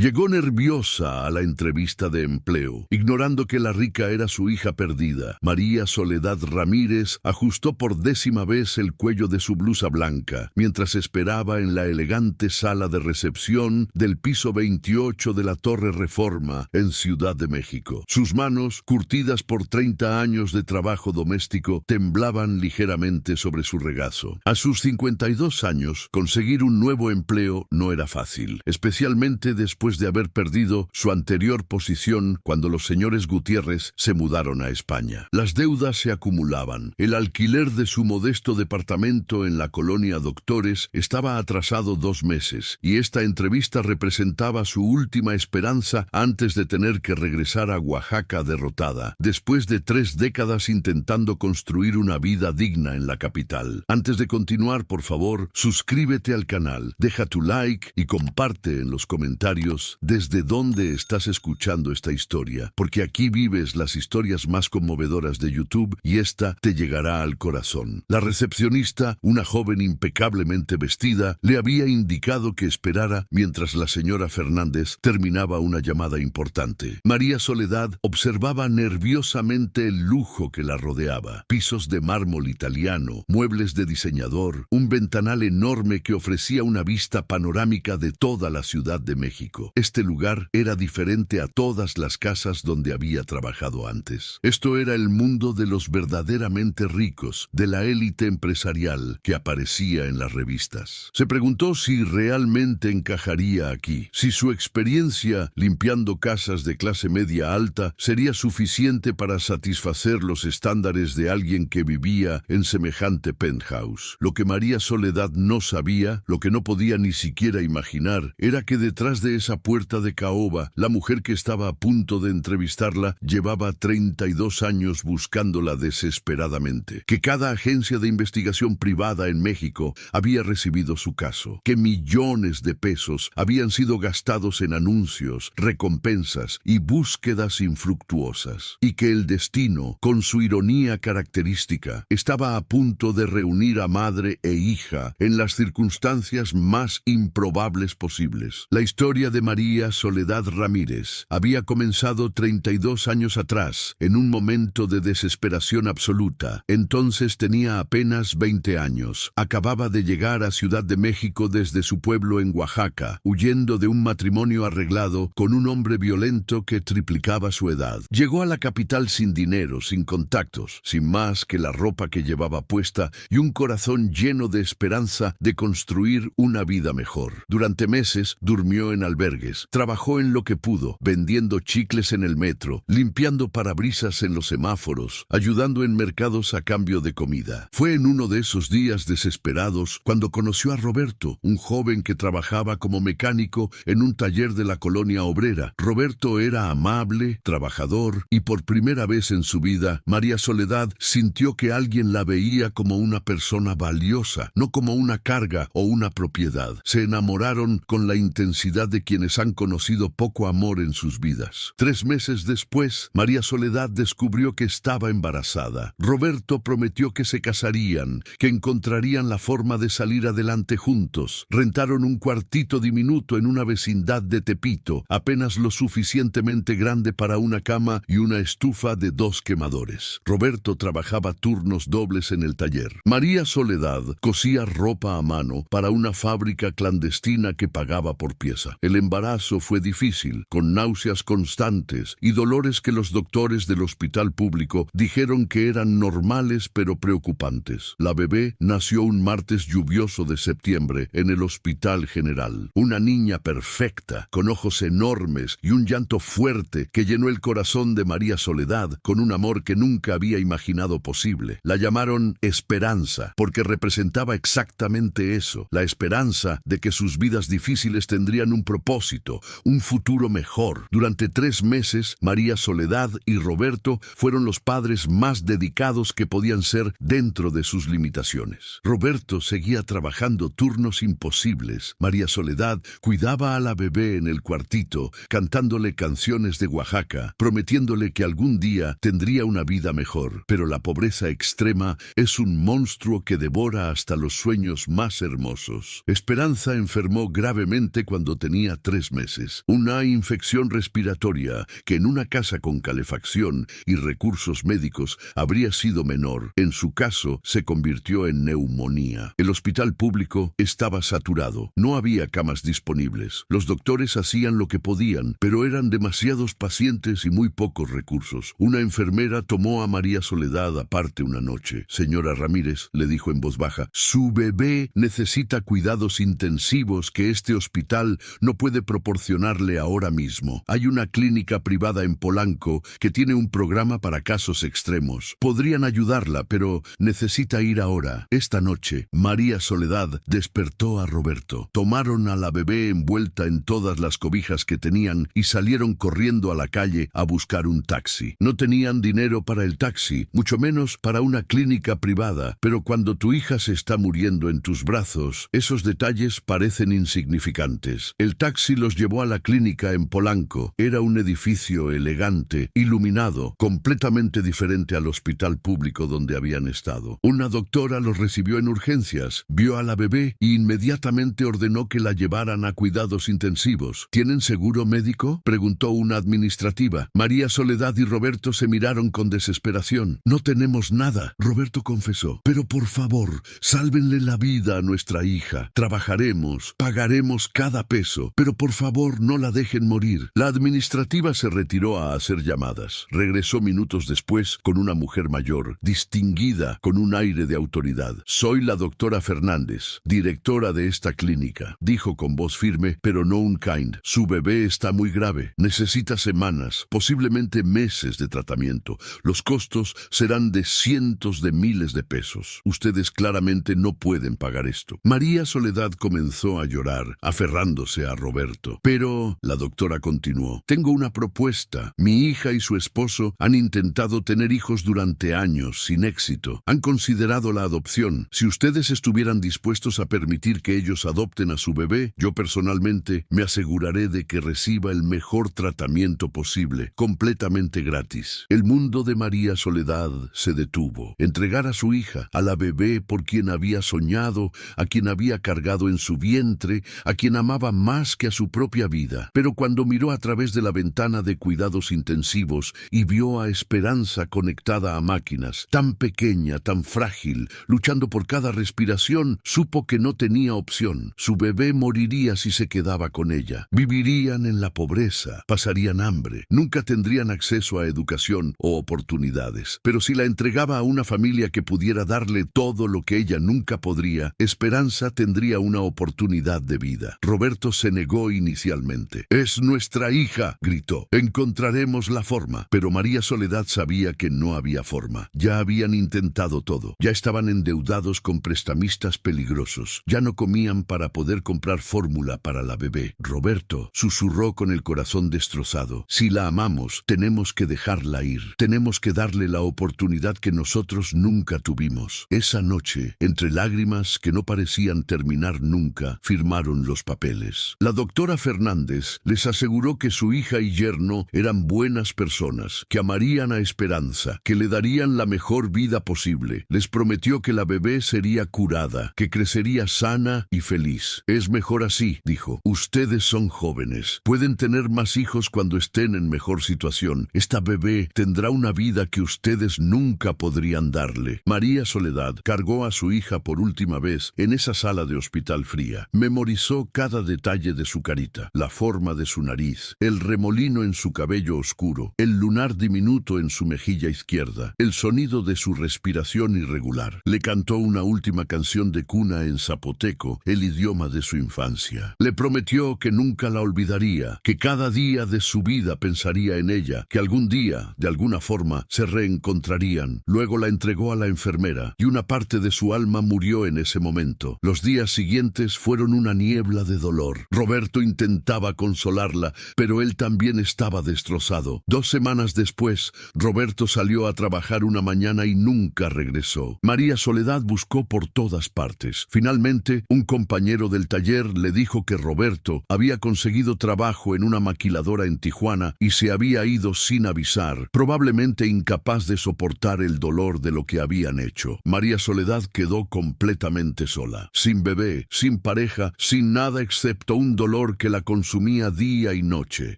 Llegó nerviosa a la entrevista de empleo, ignorando que la rica era su hija perdida. María Soledad Ramírez ajustó por 10ª vez el cuello de su blusa blanca, mientras esperaba en la elegante sala de recepción del piso 28 de la Torre Reforma, en Ciudad de México. Sus manos, curtidas por 30 años de trabajo doméstico, temblaban ligeramente sobre su regazo. A sus 52 años, conseguir un nuevo empleo no era fácil, especialmente después de haber perdido su anterior posición cuando los señores Gutiérrez se mudaron a España. Las deudas se acumulaban. El alquiler de su modesto departamento en la colonia Doctores estaba atrasado 2 meses, y esta entrevista representaba su última esperanza antes de tener que regresar a Oaxaca derrotada, después de 3 décadas intentando construir una vida digna en la capital. Antes de continuar, por favor, suscríbete al canal, deja tu like y comparte en los comentarios desde dónde estás escuchando esta historia, porque aquí vives las historias más conmovedoras de YouTube y esta te llegará al corazón. La recepcionista, una joven impecablemente vestida, le había indicado que esperara mientras la señora Fernández terminaba una llamada importante. María Soledad observaba nerviosamente el lujo que la rodeaba: pisos de mármol italiano, muebles de diseñador, un ventanal enorme que ofrecía una vista panorámica de toda la Ciudad de México. Este lugar era diferente a todas las casas donde había trabajado antes. Esto era el mundo de los verdaderamente ricos, de la élite empresarial que aparecía en las revistas. Se preguntó si realmente encajaría aquí, si su experiencia limpiando casas de clase media alta sería suficiente para satisfacer los estándares de alguien que vivía en semejante penthouse. Lo que María Soledad no sabía, lo que no podía ni siquiera imaginar, era que detrás de esa puerta de caoba, la mujer que estaba a punto de entrevistarla llevaba 32 años buscándola desesperadamente, que cada agencia de investigación privada en México había recibido su caso, que millones de pesos habían sido gastados en anuncios, recompensas y búsquedas infructuosas, y que el destino, con su ironía característica, estaba a punto de reunir a madre e hija en las circunstancias más improbables posibles. La historia de María Soledad Ramírez había comenzado 32 años atrás, en un momento de desesperación absoluta. Entonces tenía apenas 20 años. Acababa de llegar a Ciudad de México desde su pueblo en Oaxaca, huyendo de un matrimonio arreglado con un hombre violento que triplicaba su edad. Llegó a la capital sin dinero, sin contactos, sin más que la ropa que llevaba puesta y un corazón lleno de esperanza de construir una vida mejor. Durante meses durmió en albergues, trabajó en lo que pudo, vendiendo chicles en el metro, limpiando parabrisas en los semáforos, ayudando en mercados a cambio de comida. Fue en uno de esos días desesperados cuando conoció a Roberto, un joven que trabajaba como mecánico en un taller de la colonia obrera. Roberto era amable, trabajador, y por primera vez en su vida, María Soledad sintió que alguien la veía como una persona valiosa, no como una carga o una propiedad. Se enamoraron con la intensidad de quienes han conocido poco amor en sus vidas. 3 meses después, María Soledad descubrió que estaba embarazada. Roberto prometió que se casarían, que encontrarían la forma de salir adelante juntos. Rentaron un cuartito diminuto en una vecindad de Tepito, apenas lo suficientemente grande para una cama y una estufa de 2 quemadores. Roberto trabajaba turnos dobles en el taller. María Soledad cosía ropa a mano para una fábrica clandestina que pagaba por pieza. El embarazo fue difícil, con náuseas constantes y dolores que los doctores del hospital público dijeron que eran normales pero preocupantes. La bebé nació un martes lluvioso de septiembre en el Hospital General. Una niña perfecta, con ojos enormes y un llanto fuerte que llenó el corazón de María Soledad con un amor que nunca había imaginado posible. La llamaron Esperanza, porque representaba exactamente eso, la esperanza de que sus vidas difíciles tendrían un propósito, un futuro mejor. Durante 3 meses, María Soledad y Roberto fueron los padres más dedicados que podían ser dentro de sus limitaciones. Roberto seguía trabajando turnos imposibles. María Soledad cuidaba a la bebé en el cuartito, cantándole canciones de Oaxaca, prometiéndole que algún día tendría una vida mejor. Pero la pobreza extrema es un monstruo que devora hasta los sueños más hermosos. Esperanza enfermó gravemente cuando tenía 3 meses. Una infección respiratoria que en una casa con calefacción y recursos médicos habría sido menor. En su caso, se convirtió en neumonía. El hospital público estaba saturado. No había camas disponibles. Los doctores hacían lo que podían, pero eran demasiados pacientes y muy pocos recursos. Una enfermera tomó a María Soledad aparte una noche. Señora Ramírez, le dijo en voz baja, su bebé necesita cuidados intensivos que este hospital no puede proporcionarle ahora mismo. Hay una clínica privada en Polanco que tiene un programa para casos extremos. Podrían ayudarla, pero necesita ir ahora. Esta noche, María Soledad despertó a Roberto. Tomaron a la bebé envuelta en todas las cobijas que tenían y salieron corriendo a la calle a buscar un taxi. No tenían dinero para el taxi, mucho menos para una clínica privada, pero cuando tu hija se está muriendo en tus brazos, esos detalles parecen insignificantes. El taxi los llevó a la clínica en Polanco. Era un edificio elegante, iluminado, completamente diferente al hospital público donde habían estado. Una doctora los recibió en urgencias, vio a la bebé y inmediatamente ordenó que la llevaran a cuidados intensivos. ¿Tienen seguro médico?, preguntó una administrativa. María Soledad y Roberto se miraron con desesperación. No tenemos nada, Roberto confesó. Pero por favor, sálvenle la vida a nuestra hija. Trabajaremos, pagaremos cada peso, pero por favor no la dejen morir. La administrativa se retiró a hacer llamadas. Regresó minutos después con una mujer mayor, distinguida, con un aire de autoridad. Soy la doctora Fernández, directora de esta clínica, dijo con voz firme, pero no unkind. Su bebé está muy grave. Necesita semanas, posiblemente meses de tratamiento. Los costos serán de cientos de miles de pesos. Ustedes claramente no pueden pagar esto. María Soledad comenzó a llorar, aferrándose a Roberto. Pero la doctora continuó. Tengo una propuesta. Mi hija y su esposo han intentado tener hijos durante años, sin éxito. Han considerado la adopción. Si ustedes estuvieran dispuestos a permitir que ellos adopten a su bebé, yo personalmente me aseguraré de que reciba el mejor tratamiento posible, completamente gratis. El mundo de María Soledad se detuvo. Entregar a su hija, a la bebé por quien había soñado, a quien había cargado en su vientre, a quien amaba más que a su propia vida. Pero cuando miró a través de la ventana de cuidados intensivos y vio a Esperanza conectada a máquinas, tan pequeña, tan frágil, luchando por cada respiración, supo que no tenía opción. Su bebé moriría si se quedaba con ella. Vivirían en la pobreza, pasarían hambre, nunca tendrían acceso a educación o oportunidades. Pero si la entregaba a una familia que pudiera darle todo lo que ella nunca podría, Esperanza tendría una oportunidad de vida. Roberto se negó inicialmente. «Es nuestra hija», gritó. «Encontraremos la forma». Pero María Soledad sabía que no había forma. Ya habían intentado todo. Ya estaban endeudados con prestamistas peligrosos. Ya no comían para poder comprar fórmula para la bebé. Roberto susurró con el corazón destrozado. «Si la amamos, tenemos que dejarla ir. Tenemos que darle la oportunidad que nosotros nunca tuvimos». Esa noche, entre lágrimas que no parecían terminar nunca, firmaron los papeles. La doctora Fernández les aseguró que su hija y yerno eran buenas personas, que amarían a Esperanza, que le darían la mejor vida posible. Les prometió que la bebé sería curada, que crecería sana y feliz. «Es mejor así», dijo. «Ustedes son jóvenes. Pueden tener más hijos cuando estén en mejor situación. Esta bebé tendrá una vida que ustedes nunca podrían darle». María Soledad cargó a su hija por última vez en esa sala de hospital fría. Memorizó cada detalle de su carita, la forma de su nariz, el remolino en su cabello oscuro, el lunar diminuto en su mejilla izquierda, el sonido de su respiración irregular. Le cantó una última canción de cuna en zapoteco, el idioma de su infancia. Le prometió que nunca la olvidaría, que cada día de su vida pensaría en ella, que algún día, de alguna forma, se reencontrarían. Luego la entregó a la enfermera, y una parte de su alma murió en ese momento. Los días siguientes fueron una niebla de dolor. Roberto intentaba consolarla, pero él también estaba destrozado. 2 semanas después, Roberto salió a trabajar una mañana y nunca regresó. María Soledad buscó por todas partes. Finalmente, un compañero del taller le dijo que Roberto había conseguido trabajo en una maquiladora en Tijuana y se había ido sin avisar, probablemente incapaz de soportar el dolor de lo que habían hecho. María Soledad quedó completamente sola, sin bebé, sin pareja, sin nada excepto un dolor dolor que la consumía día y noche.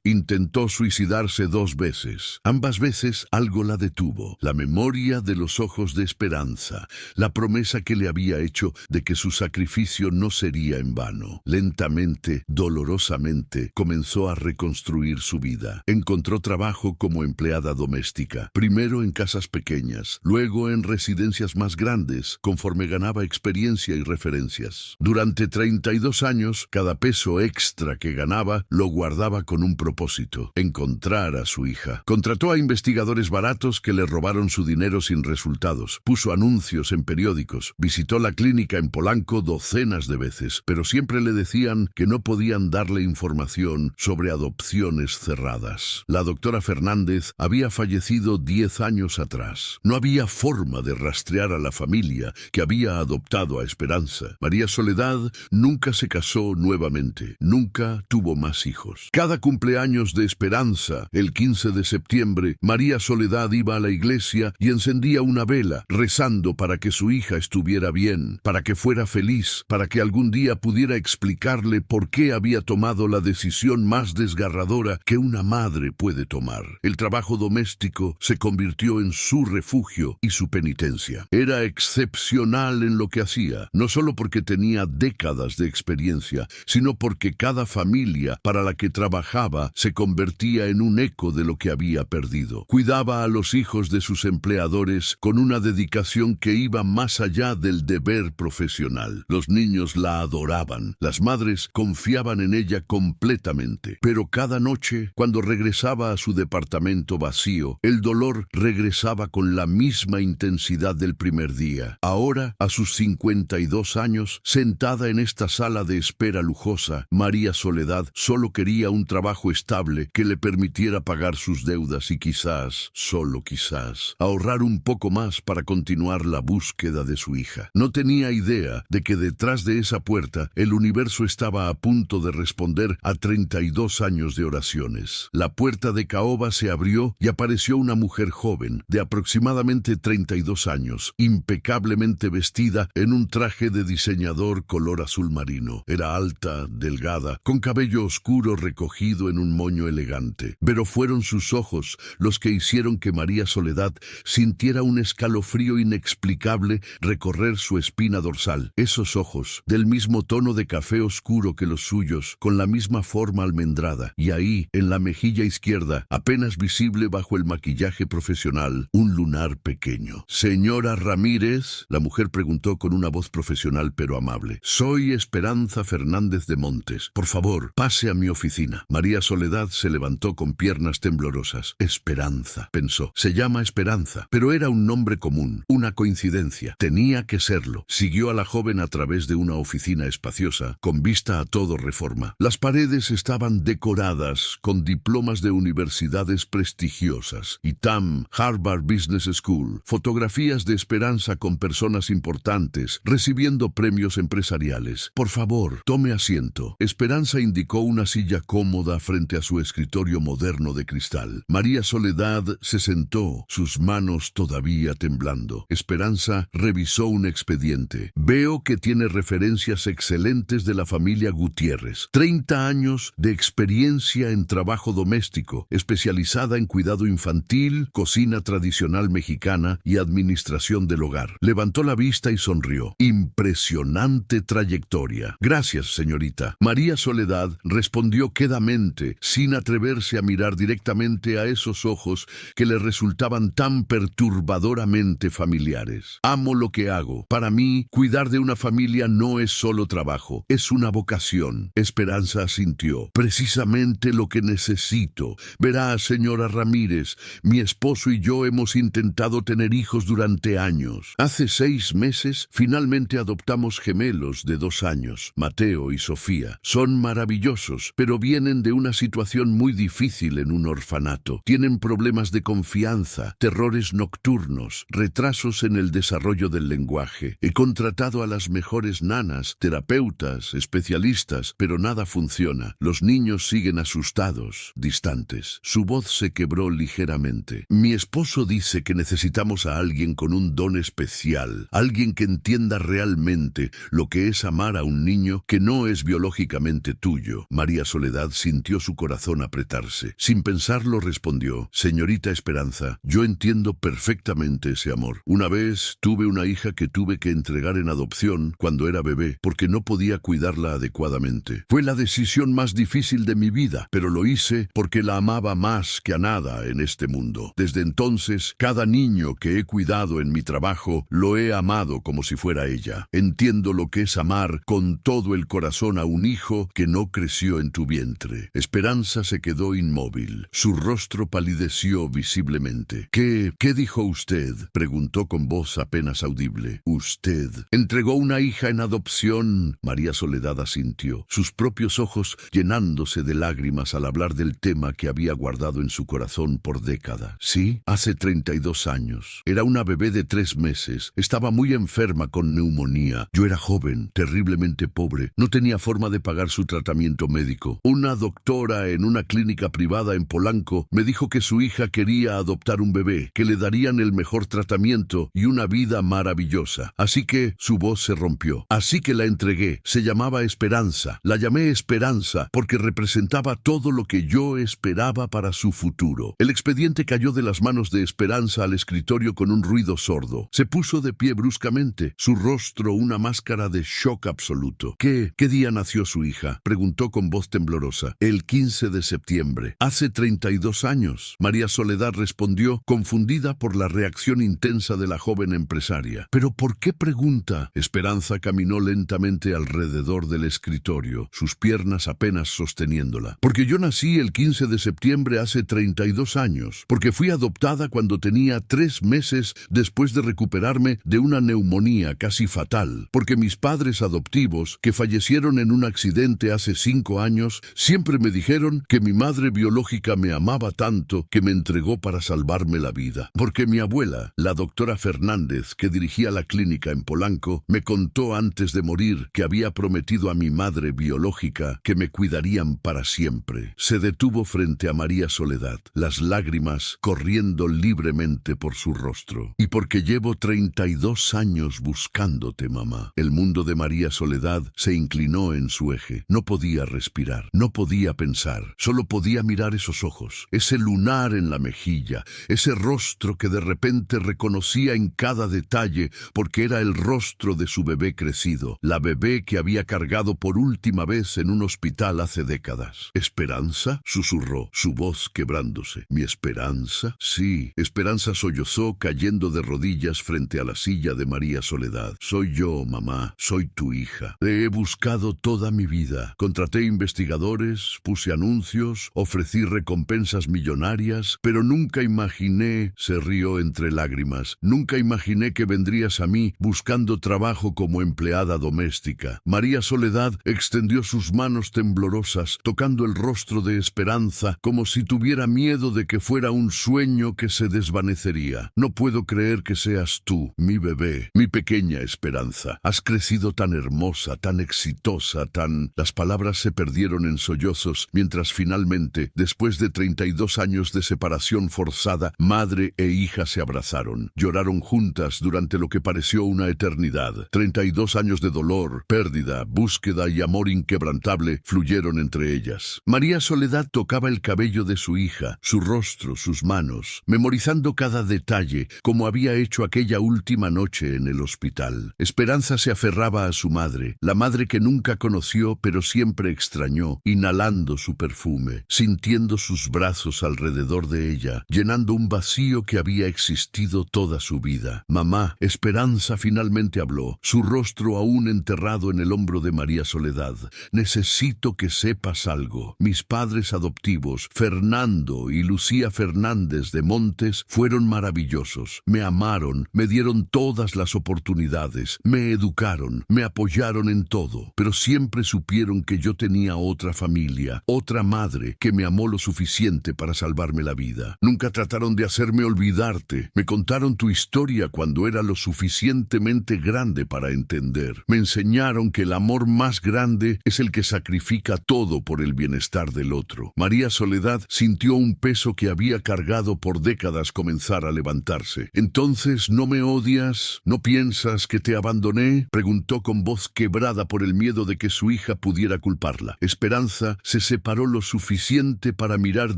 Intentó suicidarse 2 veces. Ambas veces algo la detuvo. La memoria de los ojos de Esperanza, la promesa que le había hecho de que su sacrificio no sería en vano. Lentamente, dolorosamente, comenzó a reconstruir su vida. Encontró trabajo como empleada doméstica, primero en casas pequeñas, luego en residencias más grandes, conforme ganaba experiencia y referencias. Durante 32 años, cada peso extra que ganaba lo guardaba con un propósito: encontrar a su hija. Contrató a investigadores baratos que le robaron su dinero sin resultados. Puso anuncios en periódicos. Visitó la clínica en Polanco docenas de veces, pero siempre le decían que no podían darle información sobre adopciones cerradas. La doctora Fernández había fallecido 10 años atrás. No había forma de rastrear a la familia que había adoptado a Esperanza. María Soledad nunca se casó nuevamente, nunca tuvo más hijos. Cada cumpleaños de Esperanza, el 15 de septiembre, María Soledad iba a la iglesia y encendía una vela, rezando para que su hija estuviera bien, para que fuera feliz, para que algún día pudiera explicarle por qué había tomado la decisión más desgarradora que una madre puede tomar. El trabajo doméstico se convirtió en su refugio y su penitencia. Era excepcional en lo que hacía, no solo porque tenía décadas de experiencia, sino porque cada familia para la que trabajaba se convertía en un eco de lo que había perdido. Cuidaba a los hijos de sus empleadores con una dedicación que iba más allá del deber profesional. Los niños la adoraban, las madres confiaban en ella completamente. Pero cada noche, cuando regresaba a su departamento vacío, el dolor regresaba con la misma intensidad del primer día. Ahora, a sus 52 años, sentada en esta sala de espera lujosa, María Soledad solo quería un trabajo estable que le permitiera pagar sus deudas y quizás, solo quizás, ahorrar un poco más para continuar la búsqueda de su hija. No tenía idea de que detrás de esa puerta el universo estaba a punto de responder a 32 años de oraciones. La puerta de caoba se abrió y apareció una mujer joven, de aproximadamente 32 años, impecablemente vestida en un traje de diseñador color azul marino. Era alta, delgada, con cabello oscuro recogido en un moño elegante. Pero fueron sus ojos los que hicieron que María Soledad sintiera un escalofrío inexplicable recorrer su espina dorsal. Esos ojos, del mismo tono de café oscuro que los suyos, con la misma forma almendrada, y ahí, en la mejilla izquierda, apenas visible bajo el maquillaje profesional, un lunar pequeño. «Señora Ramírez», la mujer preguntó con una voz profesional pero amable. «Soy Esperanza Fernández de Montes. Por favor, pase a mi oficina». María Soledad se levantó con piernas temblorosas. Esperanza, pensó. Se llama Esperanza, pero era un nombre común, una coincidencia. Tenía que serlo. Siguió a la joven a través de una oficina espaciosa, con vista a todo Reforma. Las paredes estaban decoradas con diplomas de universidades prestigiosas: ITAM, Harvard Business School, fotografías de Esperanza con personas importantes, recibiendo premios empresariales. «Por favor, tome asiento». Esperanza indicó una silla cómoda frente a su escritorio moderno de cristal. María Soledad se sentó, sus manos todavía temblando. Esperanza revisó un expediente. «Veo que tiene referencias excelentes de la familia Gutiérrez. 30 años de experiencia en trabajo doméstico, especializada en cuidado infantil, cocina tradicional mexicana y administración del hogar». Levantó la vista y sonrió. «Impresionante trayectoria». «Gracias, señorita». María Soledad respondió quedamente, sin atreverse a mirar directamente a esos ojos que le resultaban tan perturbadoramente familiares. «Amo lo que hago. Para mí, cuidar de una familia no es solo trabajo, es una vocación». Esperanza asintió. «Precisamente lo que necesito. Verá, señora Ramírez, mi esposo y yo hemos intentado tener hijos durante años. Hace 6 meses, finalmente adoptamos gemelos de 2 años, Mateo y Sofía. Son maravillosos, pero vienen de una situación muy difícil en un orfanato. Tienen problemas de confianza, terrores nocturnos, retrasos en el desarrollo del lenguaje. He contratado a las mejores nanas, terapeutas, especialistas, pero nada funciona. Los niños siguen asustados, distantes». Su voz se quebró ligeramente. «Mi esposo dice que necesitamos a alguien con un don especial, alguien que entienda realmente lo que es amar a un niño que no es biológicamente completamente tuyo. María Soledad sintió su corazón apretarse. Sin pensarlo respondió: señorita Esperanza, yo entiendo perfectamente ese amor. Una vez tuve una hija que tuve que entregar en adopción cuando era bebé porque no podía cuidarla adecuadamente. Fue la decisión más difícil de mi vida, pero lo hice porque la amaba más que a nada en este mundo. Desde entonces, cada niño que he cuidado en mi trabajo lo he amado como si fuera ella. Entiendo lo que es amar con todo el corazón a un hijo que no creció en tu vientre. Esperanza se quedó inmóvil. Su rostro palideció visiblemente. ¿Qué dijo usted?, preguntó con voz apenas audible. ¿Usted entregó una hija en adopción? María Soledad asintió, sus propios ojos llenándose de lágrimas al hablar del tema que había guardado en su corazón por décadas. Sí, hace 32 años. Era una bebé de 3 meses. Estaba muy enferma con neumonía. Yo era joven, terriblemente pobre. No tenía forma de pagar su tratamiento médico. Una doctora en una clínica privada en Polanco me dijo que su hija quería adoptar un bebé, que le darían el mejor tratamiento y una vida maravillosa. Así que su voz se rompió. Así que la entregué. Se llamaba Esperanza. La llamé Esperanza porque representaba todo lo que yo esperaba para su futuro. El expediente cayó de las manos de Esperanza al escritorio con un ruido sordo. Se puso de pie bruscamente, su rostro una máscara de shock absoluto. ¿Qué día nació su hija?, preguntó con voz temblorosa. El 15 de septiembre. Hace 32 años. María Soledad respondió, confundida por la reacción intensa de la joven empresaria. ¿Pero por qué pregunta? Esperanza caminó lentamente alrededor del escritorio, sus piernas apenas sosteniéndola. Porque yo nací el 15 de septiembre hace 32 años. Porque fui adoptada cuando tenía 3 meses después de recuperarme de una neumonía casi fatal. Porque mis padres adoptivos, que fallecieron en un accidente hace 5 años, siempre me dijeron que mi madre biológica me amaba tanto que me entregó para salvarme la vida. Porque mi abuela, la doctora Fernández, que dirigía la clínica en Polanco, me contó antes de morir que había prometido a mi madre biológica que me cuidarían para siempre. Se detuvo frente a María Soledad, las lágrimas corriendo libremente por su rostro. Y porque llevo 32 años buscándote, mamá. El mundo de María Soledad se inclinó en su eje. No podía respirar, no podía pensar, solo podía mirar esos ojos, ese lunar en la mejilla, ese rostro que de repente reconocía en cada detalle porque era el rostro de su bebé crecido, la bebé que había cargado por última vez en un hospital hace décadas. ¿Esperanza?, susurró, su voz quebrándose. ¿Mi Esperanza? Sí. Esperanza sollozó cayendo de rodillas frente a la silla de María Soledad. Soy yo, mamá, soy tu hija. Te he buscado toda mi vida. Contraté investigadores, puse anuncios, ofrecí recompensas millonarias, pero nunca imaginé, se rió entre lágrimas, nunca imaginé que vendrías a mí buscando trabajo como empleada doméstica. María Soledad extendió sus manos temblorosas, tocando el rostro de Esperanza como si tuviera miedo de que fuera un sueño que se desvanecería. No puedo creer que seas tú, mi bebé, mi pequeña Esperanza. Has crecido tan hermosa, tan exitosa, tan... Las palabras se perdieron en sollozos mientras finalmente, después de 32 años de separación forzada, madre e hija se abrazaron. Lloraron juntas durante lo que pareció una eternidad. 32 años de dolor, pérdida, búsqueda y amor inquebrantable fluyeron entre ellas. María Soledad tocaba el cabello de su hija, su rostro, sus manos, memorizando cada detalle, como había hecho aquella última noche en el hospital. Esperanza se aferraba a su madre, la madre que nunca conoció pero siempre extrañó, inhalando su perfume, sintiendo sus brazos alrededor de ella, llenando un vacío que había existido toda su vida. Mamá, Esperanza finalmente habló, su rostro aún enterrado en el hombro de María Soledad. Necesito que sepas algo. Mis padres adoptivos, Fernando y Lucía Fernández de Montes, fueron maravillosos. Me amaron, me dieron todas las oportunidades, me educaron, me apoyaron en todo, pero siempre supieron que yo tenía otra familia, otra madre que me amó lo suficiente para salvarme la vida. Nunca trataron de hacerme olvidarte. Me contaron tu historia cuando era lo suficientemente grande para entender. Me enseñaron que el amor más grande es el que sacrifica todo por el bienestar del otro. María Soledad sintió un peso que había cargado por décadas comenzar a levantarse. ¿Entonces no me odias? ¿No piensas que te abandoné?, preguntó con voz quebrada por el miedo de que su hija nunca pudiera culparla. Esperanza se separó lo suficiente para mirar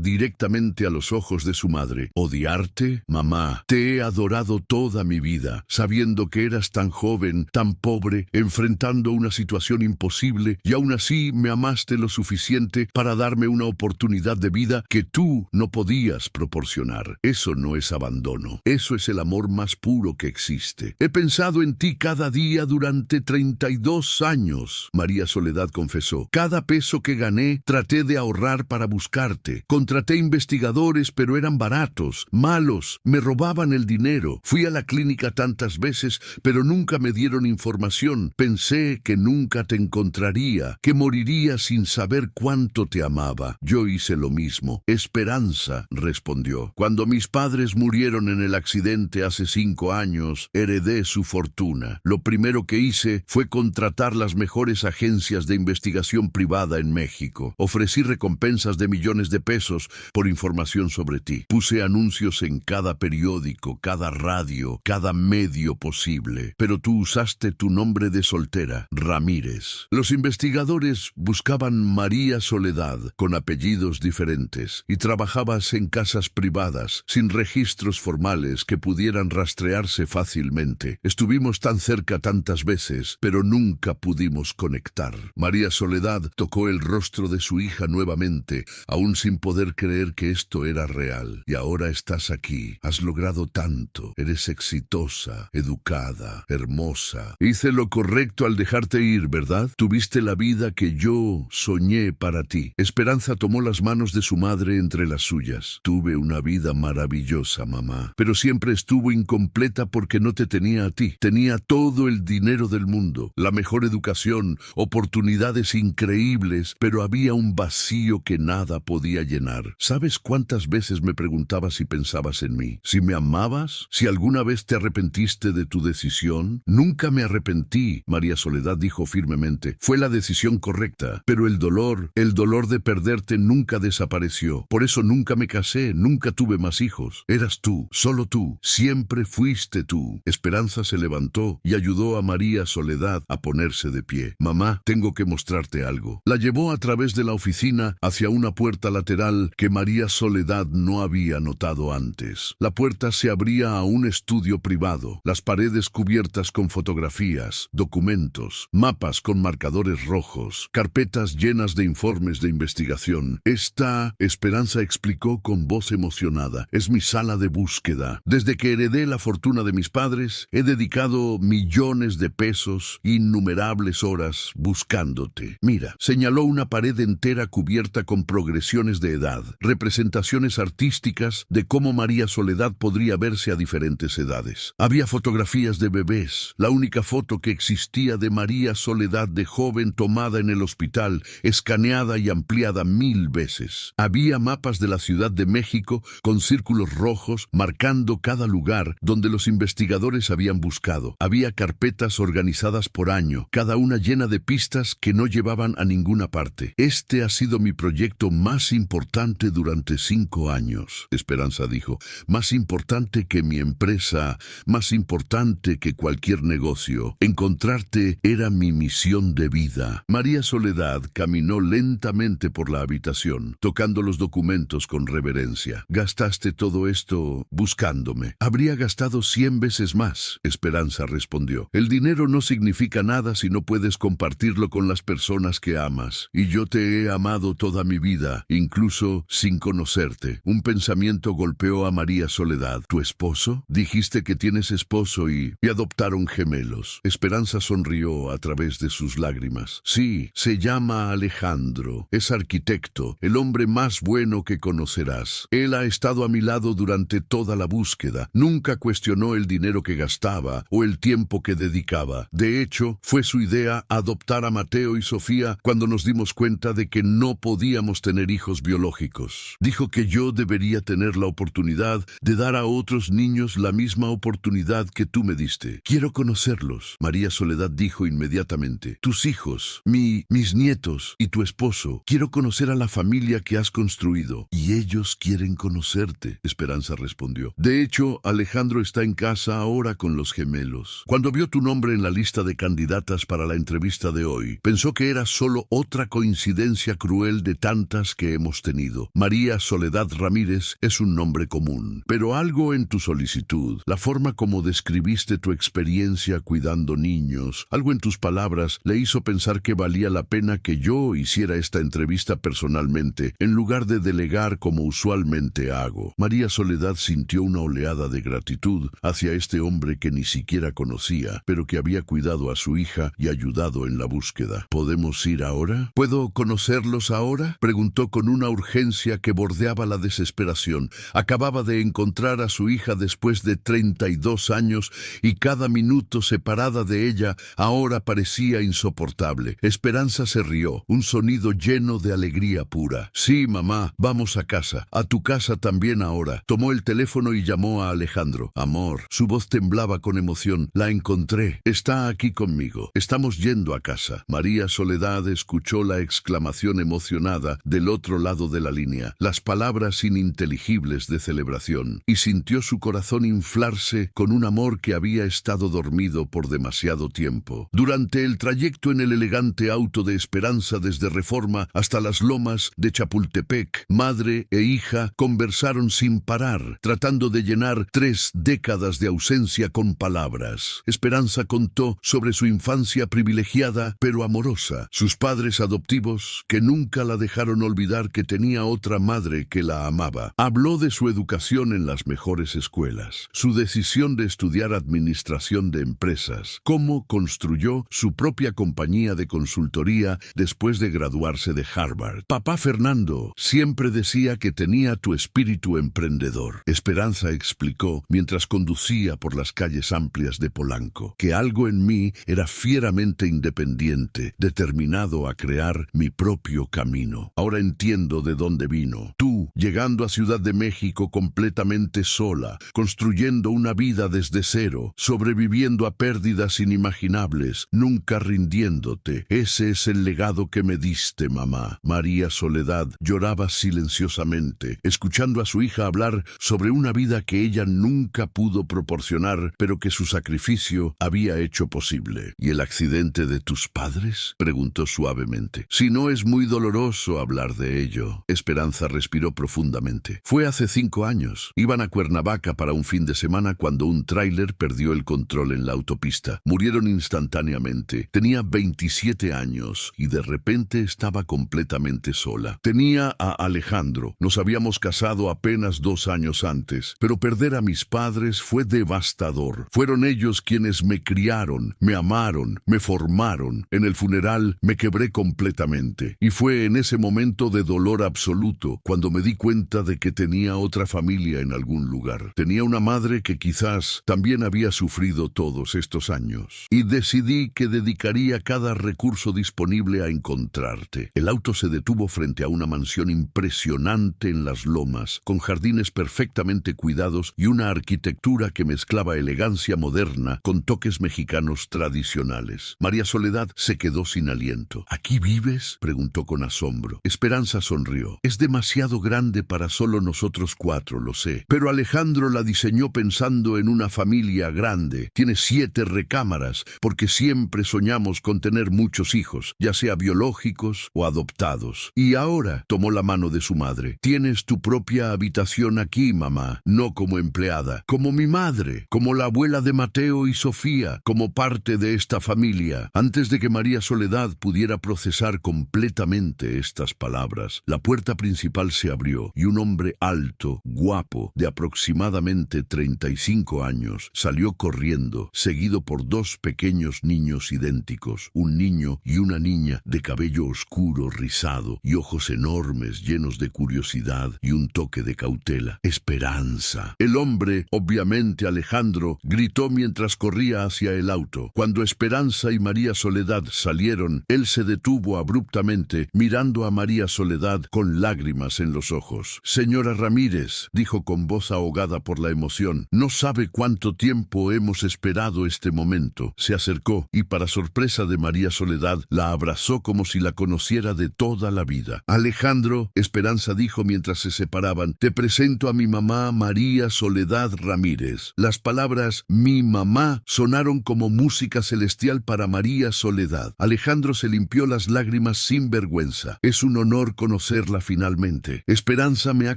directamente a los ojos de su madre. ¿Odiarte? Mamá, te he adorado toda mi vida, sabiendo que eras tan joven, tan pobre, enfrentando una situación imposible, y aún así me amaste lo suficiente para darme una oportunidad de vida que tú no podías proporcionar. Eso no es abandono, eso es el amor más puro que existe. He pensado en ti cada día durante 32 años, María Soledad confesó. Cada peso que gané traté de ahorrar para buscarte. Contraté investigadores, pero eran baratos, malos, me robaban el dinero. Fui a la clínica tantas veces, pero nunca me dieron información. Pensé que nunca te encontraría, que moriría sin saber cuánto te amaba. Yo hice lo mismo. Esperanza, respondió. Cuando mis padres murieron en el accidente hace 5 años, heredé su fortuna. Lo primero que hice fue contratar las mejores agencias de investigación privada en México. Ofrecí recompensas de millones de pesos por información sobre ti. Puse anuncios en cada periódico, cada radio, cada medio posible. Pero tú usaste tu nombre de soltera, Ramírez. Los investigadores buscaban María Soledad con apellidos diferentes y trabajabas en casas privadas, sin registros formales que pudieran rastrearse fácilmente. Estuvimos tan cerca tantas veces, pero nunca pudimos conectar. María Soledad tocó el rostro de su hija nuevamente, aún sin poder creer que esto era real. Y ahora estás aquí. Has logrado tanto. Eres exitosa, educada, hermosa. Hice lo correcto al dejarte ir, ¿verdad? Tuviste la vida que yo soñé para ti. Esperanza tomó las manos de su madre entre las suyas. Tuve una vida maravillosa, mamá, pero siempre estuvo incompleta porque no te tenía a ti. Tenía todo el dinero del mundo, la mejor educación, oportunidades increíbles, pero había un vacío que nada podía llenar. ¿Sabes cuántas veces me preguntaba si pensabas en mí? ¿Si me amabas? ¿Si alguna vez te arrepentiste de tu decisión? Nunca me arrepentí, María Soledad dijo firmemente. Fue la decisión correcta, pero el dolor de perderte nunca desapareció. Por eso nunca me casé, nunca tuve más hijos. Eras tú, solo tú, siempre fuiste tú. Esperanza se levantó y ayudó a María Soledad a ponerse de pie. Mamá, tengo que mostrarte algo. La llevó a través de la oficina hacia una puerta lateral que María Soledad no había notado antes. La puerta se abría a un estudio privado, las paredes cubiertas con fotografías, documentos, mapas con marcadores rojos, carpetas llenas de informes de investigación. Esta, Esperanza explicó con voz emocionada, es mi sala de búsqueda. Desde que heredé la fortuna de mis padres, he dedicado millones de pesos, innumerables horas buscándote. Mira, señaló una pared entera cubierta con progresiones de edad, representaciones artísticas de cómo María Soledad podría verse a diferentes edades. Había fotografías de bebés, la única foto que existía de María Soledad de joven tomada en el hospital, escaneada y ampliada 1000 veces. Había mapas de la Ciudad de México con círculos rojos marcando cada lugar donde los investigadores habían buscado. Había carpetas organizadas por año, cada una llena de pistas que no llevaban a ninguna parte. Este ha sido mi proyecto más importante durante 5 años, Esperanza dijo. Más importante que mi empresa, más importante que cualquier negocio. Encontrarte era mi misión de vida. María Soledad caminó lentamente por la habitación, tocando los documentos con reverencia. Gastaste todo esto buscándome. Habría gastado 100 veces más, Esperanza respondió. El dinero no significa nada si no puedes compartirlo con las personas que amas. Y yo te he amado toda mi vida, incluso sin conocerte. Un pensamiento golpeó a María Soledad. ¿Tu esposo? Dijiste que tienes esposo y adoptaron gemelos. Esperanza sonrió a través de sus lágrimas. Sí, se llama Alejandro. Es arquitecto, el hombre más bueno que conocerás. Él ha estado a mi lado durante toda la búsqueda. Nunca cuestionó el dinero que gastaba o el tiempo que dedicaba. De hecho, fue su idea adoptar a Mateo y Sofía cuando nos dimos cuenta de que no podíamos tener hijos biológicos. Dijo que yo debería tener la oportunidad de dar a otros niños la misma oportunidad que tú me diste. Quiero conocerlos. María Soledad dijo inmediatamente. Tus hijos, mis nietos y tu esposo. Quiero conocer a la familia que has construido. Y ellos quieren conocerte, Esperanza respondió. De hecho, Alejandro está en casa ahora con los gemelos. Cuando vio tu nombre en la lista de candidatas para la entrevista de hoy, Pensó que era solo otra coincidencia cruel de tantas que hemos tenido. María Soledad Ramírez es un nombre común, pero algo en tu solicitud, la forma como describiste tu experiencia cuidando niños, algo en tus palabras le hizo pensar que valía la pena que yo hiciera esta entrevista personalmente, en lugar de delegar como usualmente hago. María Soledad sintió una oleada de gratitud hacia este hombre que ni siquiera conocía, pero que había cuidado a su hija y ayudado en la búsqueda. ¿Podemos ir ahora? ¿Puedo conocerlos ahora?, preguntó con una urgencia que bordeaba la desesperación. Acababa de encontrar a su hija después de 32 años y cada minuto separada de ella ahora parecía insoportable. Esperanza se rió, un sonido lleno de alegría pura. Sí, mamá, vamos a casa. A tu casa también ahora. Tomó el teléfono y llamó a Alejandro. Amor, su voz temblaba con emoción. La encontré. Está aquí conmigo. Estamos yendo a casa. María Soledad escuchó la exclamación emocionada del otro lado de la línea, las palabras ininteligibles de celebración, y sintió su corazón inflarse con un amor que había estado dormido por demasiado tiempo. Durante el trayecto en el elegante auto de Esperanza desde Reforma hasta las lomas de Chapultepec, madre e hija conversaron sin parar, tratando de llenar 3 décadas de ausencia con palabras. Esperanza contó sobre su infancia privilegiada pero amorosa, sus padres adoptivos que nunca la dejaron olvidar que tenía otra madre que la amaba. Habló de su educación en las mejores escuelas, su decisión de estudiar administración de empresas, cómo construyó su propia compañía de consultoría después de graduarse de Harvard. Papá Fernando siempre decía que tenía tu espíritu emprendedor. Esperanza explicó mientras conducía por las calles amplias de Polanco, que algo en mí era fieramente independiente, determinado a crear mi propio camino. Ahora entiendo de dónde vino. Tú, llegando a Ciudad de México completamente sola, construyendo una vida desde cero, sobreviviendo a pérdidas inimaginables, nunca rindiéndote. Ese es el legado que me diste, mamá. María Soledad lloraba silenciosamente, escuchando a su hija hablar sobre una vida que ella nunca pudo proporcionar, pero que su sacrificio había hecho posible. ¿Y el accidente de tus padres?, preguntó suavemente. Si no es muy doloroso hablar de ello. Esperanza respiró profundamente. Fue hace 5 años. Iban a Cuernavaca para un fin de semana cuando un tráiler perdió el control en la autopista. Murieron instantáneamente. Tenía 27 años y de repente estaba completamente sola. Tenía a Alejandro. Nos habíamos casado apenas 2 años antes, pero perder a mis padres fue devastador. Fueron ellos quienes me criaron, me amaron, me formaron. En el funeral me quebré completamente y fue en ese momento de dolor absoluto cuando me di cuenta de que tenía otra familia en algún lugar. Tenía una madre que quizás también había sufrido todos estos años. Y decidí que dedicaría cada recurso disponible a encontrarte. El auto se detuvo frente a una mansión impresionante en las lomas, con jardines perfectamente cuidados y una arquitectura que mezclaba elegancia moderna con toques mexicanos tradicionales. María Soledad se quedó sin aliento. ¿Aquí vives?, preguntó con asombro. Esperanza sonrió. Es demasiado grande para solo nosotros 4, lo sé. Pero Alejandro la diseñó pensando en una familia grande. Tiene 7 recámaras, porque siempre soñamos con tener muchos hijos, ya sea biológicos o adoptados. Y ahora, tomó la mano de su madre. Tienes tu propia habitación aquí, mamá, no como empleada, como mi madre, como la abuela de Mateo y Sofía, como parte de esta familia. Antes de que María Soledad pudiera procesar completamente estas palabras, la puerta principal se abrió y un hombre alto, guapo, de aproximadamente 35 años, salió corriendo, seguido por 2 pequeños niños idénticos, un niño y una niña de cabello oscuro, rizado y ojos enormes llenos de curiosidad y un toque de cautela. Esperanza. El hombre, obviamente Alejandro, gritó mientras corría hacia el auto. Cuando Esperanza y María Soledad salieron, él se detuvo abruptamente, mirando a María Soledad con lágrimas en los ojos. Señora Ramírez, dijo con voz ahogada por la emoción, no sabe cuánto tiempo hemos esperado este momento. Se acercó y, para sorpresa de María Soledad, la abrazó como si la conociera de toda la vida. Alejandro, Esperanza dijo mientras se separaban, te presento a mi mamá María Soledad Ramírez. Las palabras mi mamá sonaron como música celestial para María Soledad. Alejandro se limpió las lágrimas sin vergüenza. Es un honor conocerla finalmente. Esperanza me ha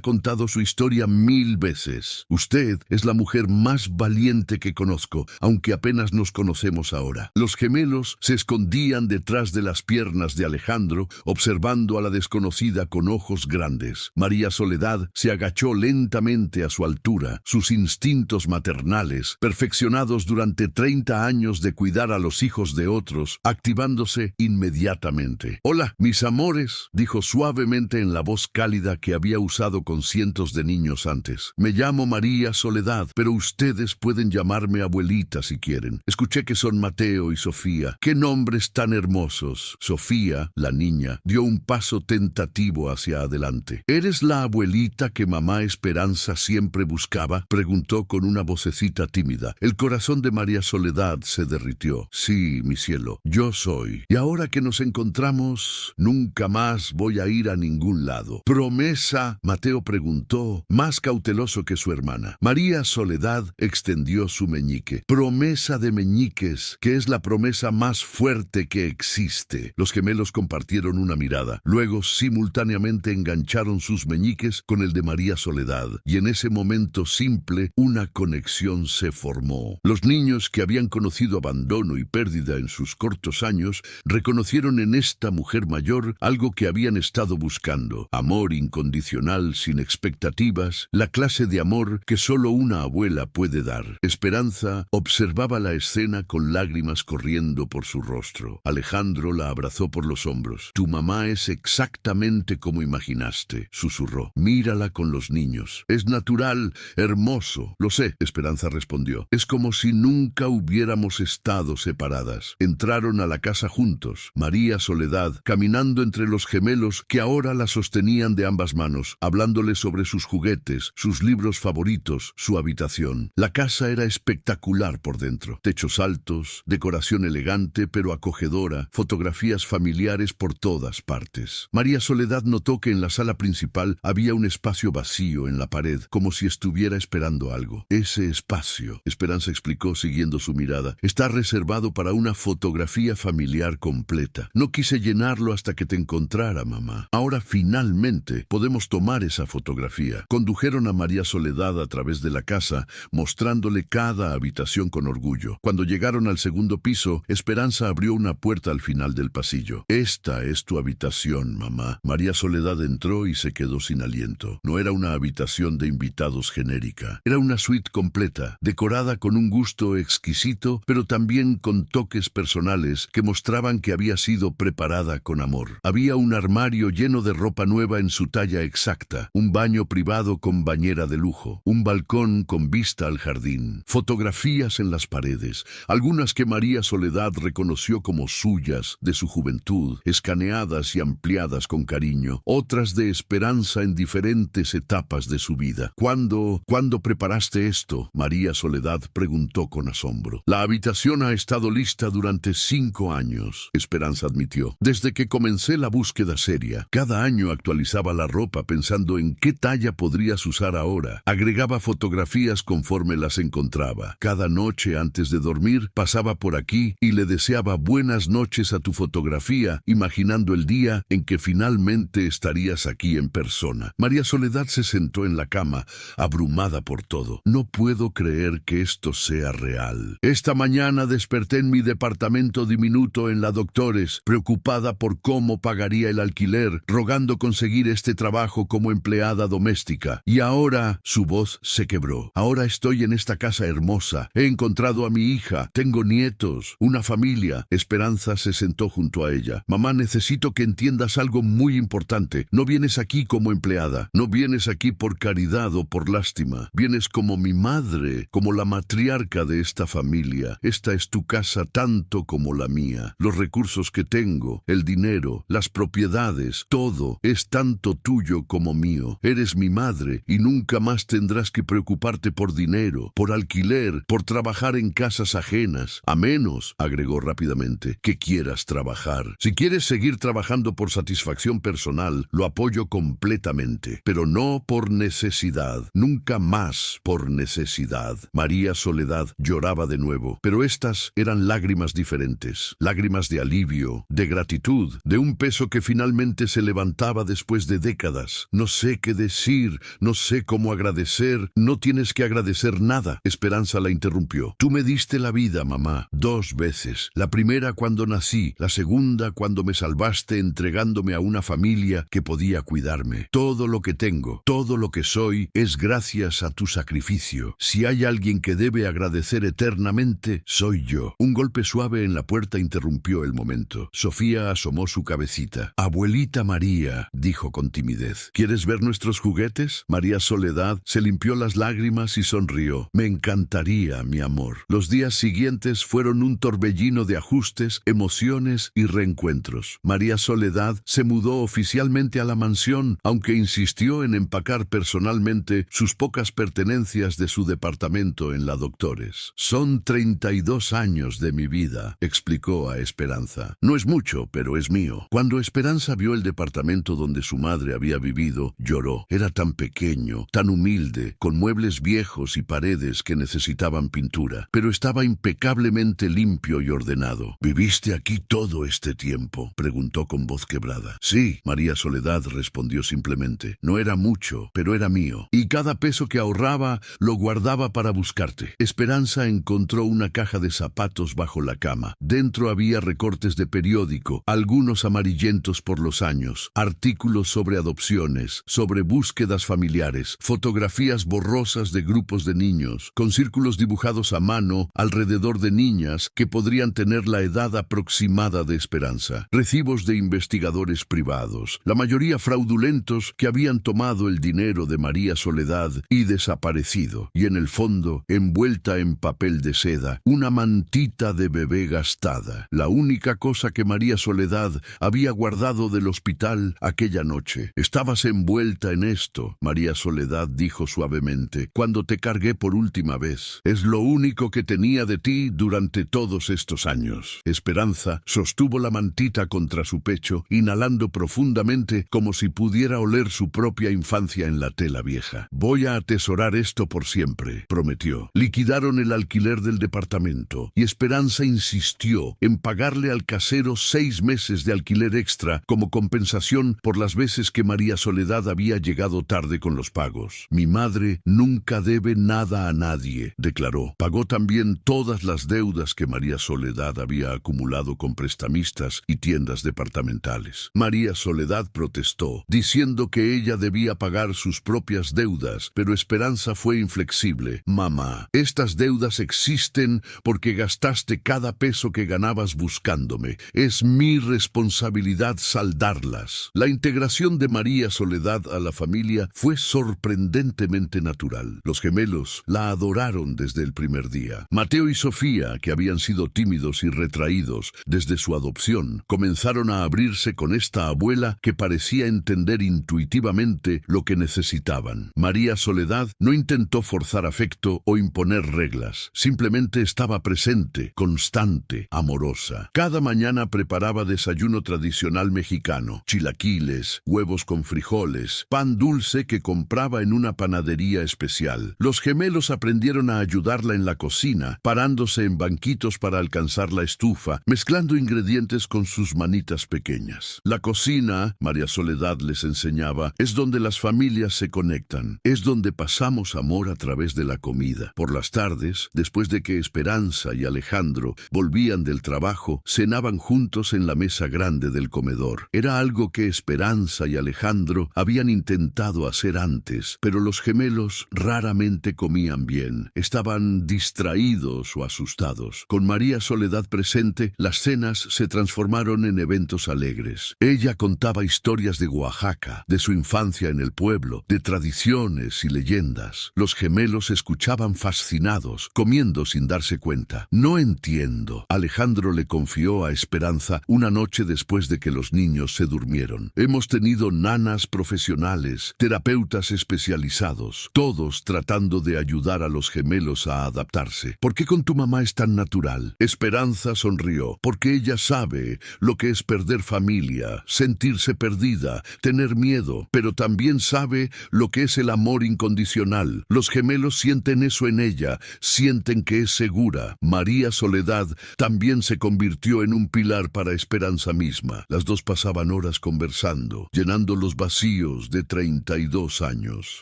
contado su historia 1000 veces. Usted es la mujer más valiente que conozco, aunque apenas nos conocemos ahora. Los gemelos se escondían detrás de las piernas de Alejandro, observando a la desconocida con ojos grandes. María Soledad se agachó lentamente a su altura. Sus instintos maternales, perfeccionados durante 30 años de cuidar a los hijos de otros, activándose inmediatamente. «Hola, mis amores», dijo suavemente en la voz cálida que había usado con cientos de niños antes. «Me llamo María Soledad, pero ustedes pueden llamarme abuelita si quieren. Escuché que son Mateo y Sofía. ¡Qué nombres tan hermosos!». Sofía, la niña, dio un paso tentativo hacia adelante. «¿Eres la abuelita que mamá Esperanza siempre buscaba?», preguntó con una vocecita tímida. El corazón de María Soledad se derritió. «Sí, mi cielo, yo soy. Y ahora que nos encontramos, nunca más voy a ir a ningún lado». «¿Promesa?», Mateo preguntó, más cauteloso que su hermana. María Soledad extendió su meñique. «Promesa de meñiques, que es la promesa más fuerte que existe». Los gemelos compartieron una mirada. Luego, simultáneamente engancharon sus meñiques con el de María Soledad. Y en ese momento simple, una conexión se formó. Los niños que habían conocido abandono y pérdida en sus cortos años, reconocieron en esta mujer mayor algo que habían estado buscando. Amor incondicional, sin expectativas, la clase de amor que solo una abuela puede dar. Esperanza observaba la escena con lágrimas corriendo por su rostro. Alejandro la abrazó por los hombros. «Tu mamá es exactamente como imaginaste», susurró. «Mírala con los niños. Es natural, hermoso». «Lo sé», Esperanza respondió. «Es como si nunca hubiéramos estado separadas». Entraron a la casa juntos. María Soledad, caminando entre los gemelos que ahora la sostenían de ambas manos, hablándole sobre sus juguetes, sus libros favoritos, su habitación. La casa era espectacular por dentro. Techos altos, decoración elegante pero acogedora, fotografías familiares por todas partes. María Soledad notó que en la sala principal había un espacio vacío en la pared, como si estuviera esperando algo. «Ese espacio», Esperanza explicó siguiendo su mirada, «está reservado para una fotografía familiar completa. No quise llenarlo hasta que te encontrara, mamá. Ahora finalmente podemos tomar esa fotografía». Condujeron a María Soledad a través de la casa, mostrándole cada habitación con orgullo. Cuando llegaron al segundo piso, Esperanza abrió una puerta al final del pasillo. «Esta es tu habitación, mamá». María Soledad entró y se quedó sin aliento. No era una habitación de invitados genérica. Era una suite completa, decorada con un gusto exquisito, pero también con toques personales que mostraban que había sido preparada con amor. Había un armario lleno de ropa nueva en su talla exacta, un baño privado con bañera de lujo, un balcón con vista al jardín, fotografías en las paredes, algunas que María Soledad reconoció como suyas de su juventud, escaneadas y ampliadas con cariño, otras de Esperanza en diferentes etapas de su vida. ¿Cuándo preparaste esto?», María Soledad preguntó con asombro. «La habitación ha estado lista durante 5 años», Esperanza admitió. «Desde que comencé la búsqueda seria. Cada año actualizaba la ropa pensando en qué talla podrías usar ahora. Agregaba fotografías conforme las encontraba. Cada noche antes de dormir pasaba por aquí y le deseaba buenas noches a tu fotografía, imaginando el día en que finalmente estarías aquí en persona». María Soledad se sentó en la cama, abrumada por todo. «No puedo creer que esto sea real. Esta mañana desperté en mi departamento diminuto en la Doctores, preocupada por cómo pagaría el alquiler, rogando conseguir este trabajo como empleada doméstica. Y ahora…» Su voz se quebró. «Ahora estoy en esta casa hermosa. He encontrado a mi hija. Tengo nietos, una familia». Esperanza se sentó junto a ella. «Mamá, necesito que entiendas algo muy importante. No vienes aquí como empleada. No vienes aquí por caridad o por lástima. Vienes como mi madre, como la matriarca de esta familia. Esta es tu casa tanto como la mía. Los recursos que tengo, el dinero, las propiedades, todo es tanto tuyo como mío. Eres mi madre y nunca más tendrás que preocuparte por dinero, por alquiler, por trabajar en casas ajenas. A menos», agregó rápidamente, «que quieras trabajar. Si quieres seguir trabajando por satisfacción personal, lo apoyo completamente, pero no por necesidad. Nunca más por necesidad». María Soledad lloraba de nuevo, pero estas eran lágrimas diferentes. lágrimas de alivio, de gratitud, de un peso que finalmente se levantaba después de décadas. No sé qué decir, no sé cómo agradecer. No tienes que agradecer nada. Esperanza la interrumpió. Tú me diste la vida, mamá, 2 veces. La primera cuando nací, la segunda cuando me salvaste entregándome a una familia que podía cuidarme. Todo lo que tengo, todo lo que soy, es gracias a tu sacrificio. Si hay alguien que debe agradecer eternamente, soy yo. Un golpe suave en la puerta interrumpió el momento. Sofía asomó su cabecita. Abuelita María, dijo con timidez, ¿quieres ver nuestros juguetes? María Soledad se limpió las lágrimas y sonrió. Me encantaría, mi amor. Los días siguientes fueron un torbellino de ajustes, emociones y reencuentros. María Soledad se mudó oficialmente a la mansión, aunque insistió en empacar personalmente sus pocas pertenencias de su departamento en la Doctores. Son 32 años de mi vida, explicó a Esperanza. No es mucho, pero es mío. Cuando Esperanza vio el departamento donde su madre había vivido, lloró. Era tan pequeño, tan humilde, con muebles viejos y paredes que necesitaban pintura, pero estaba impecablemente limpio y ordenado. ¿Viviste aquí todo este tiempo?, preguntó con voz quebrada. Sí, María Soledad respondió simplemente. No era mucho, pero era mío. Y cada peso que ahorraba lo guardaba para buscarte. Esperanza encontró una caja de zapatos bajo la cama. Dentro había recortes de periódico, algunos amarillentos por los años, artículos sobre adopciones, sobre búsquedas familiares, fotografías borrosas de grupos de niños, con círculos dibujados a mano alrededor de niñas que podrían tener la edad aproximada de Esperanza, recibos de investigadores privados, la mayoría fraudulentos, que habían tomado el dinero de María Soledad y desaparecido, y en el fondo, envuelta en papel de seda, una mantita de bebé gastada, la única cosa que María Soledad había guardado del hospital aquella noche. Estabas envuelta en esto, María Soledad dijo suavemente, cuando te cargué por última vez. Es lo único que tenía de ti durante todos estos años. Esperanza sostuvo la mantita contra su pecho, inhalando profundamente como si pudiera oler su propia infancia en la tela vieja. Voy a atesorar esto por siempre, prometió. Liquidaron el alquiler del departamento y Esperanza insistió en pagarle al casero 6 meses de alquiler extra como compensación por las veces que María Soledad había llegado tarde con los pagos. Mi madre nunca debe nada a nadie, declaró. Pagó también todas las deudas que María Soledad había acumulado con prestamistas y tiendas departamentales. María Soledad protestó, diciendo que ella debía pagar sus propias deudas, pero Esperanza fue inflexible. Mamá, estas deudas existen porque gastaste cada peso que ganabas buscándome. Es mi responsabilidad saldarlas. La integración de María Soledad a la familia fue sorprendentemente natural. Los gemelos la adoraron desde el primer día. Mateo y Sofía, que habían sido tímidos y retraídos desde su adopción, comenzaron a abrirse con esta abuela que parecía entender intuitivamente lo que necesitaban. María Soledad no intentó forzar afecto o imponer reglas. Simplemente estaba presente, constante, amorosa. Cada mañana preparaba desayuno tradicional mexicano, chilaquiles, huevos con frijoles, pan dulce que compraba en una panadería especial. Los gemelos aprendieron a ayudarla en la cocina, parándose en banquitos para alcanzar la estufa, mezclando ingredientes con sus manitas pequeñas. La cocina, María Soledad les enseñaba, es donde las familias se conectan, es donde pasamos amor a través de la comida. Por las tardes, después de que Esperanza y Alejandro volvían del trabajo, cenaban juntos en la mesa grande del comedor. Era algo que Esperanza y Alejandro habían intentado hacer antes, pero los gemelos raramente comían bien. Estaban distraídos o asustados. Con María Soledad presente, las cenas se transformaron en eventos alegres. Ella contaba historias de Oaxaca, de su infancia en el pueblo, de tradiciones y leyendas. Los gemelos escuchaban fascinados, comiendo sin darse cuenta. No entiendo. Alejandro le confió a Esperanza una noche después de que los niños se durmieron. Hemos tenido nanas profesionales, terapeutas especializados, todos tratando de ayudar a los gemelos a adaptarse. ¿Por qué con tu mamá es tan natural? Esperanza sonrió, porque ella sabe lo que es perder familia, sentirse perdida, tener miedo, pero también sabe lo que es el amor incondicional. Los gemelos sienten eso en ella, sienten que es segura. María Soledad también se convirtió en un pilar para Esperanza misma. Las dos pasaban horas conversando, llenando los vacíos de 32 años.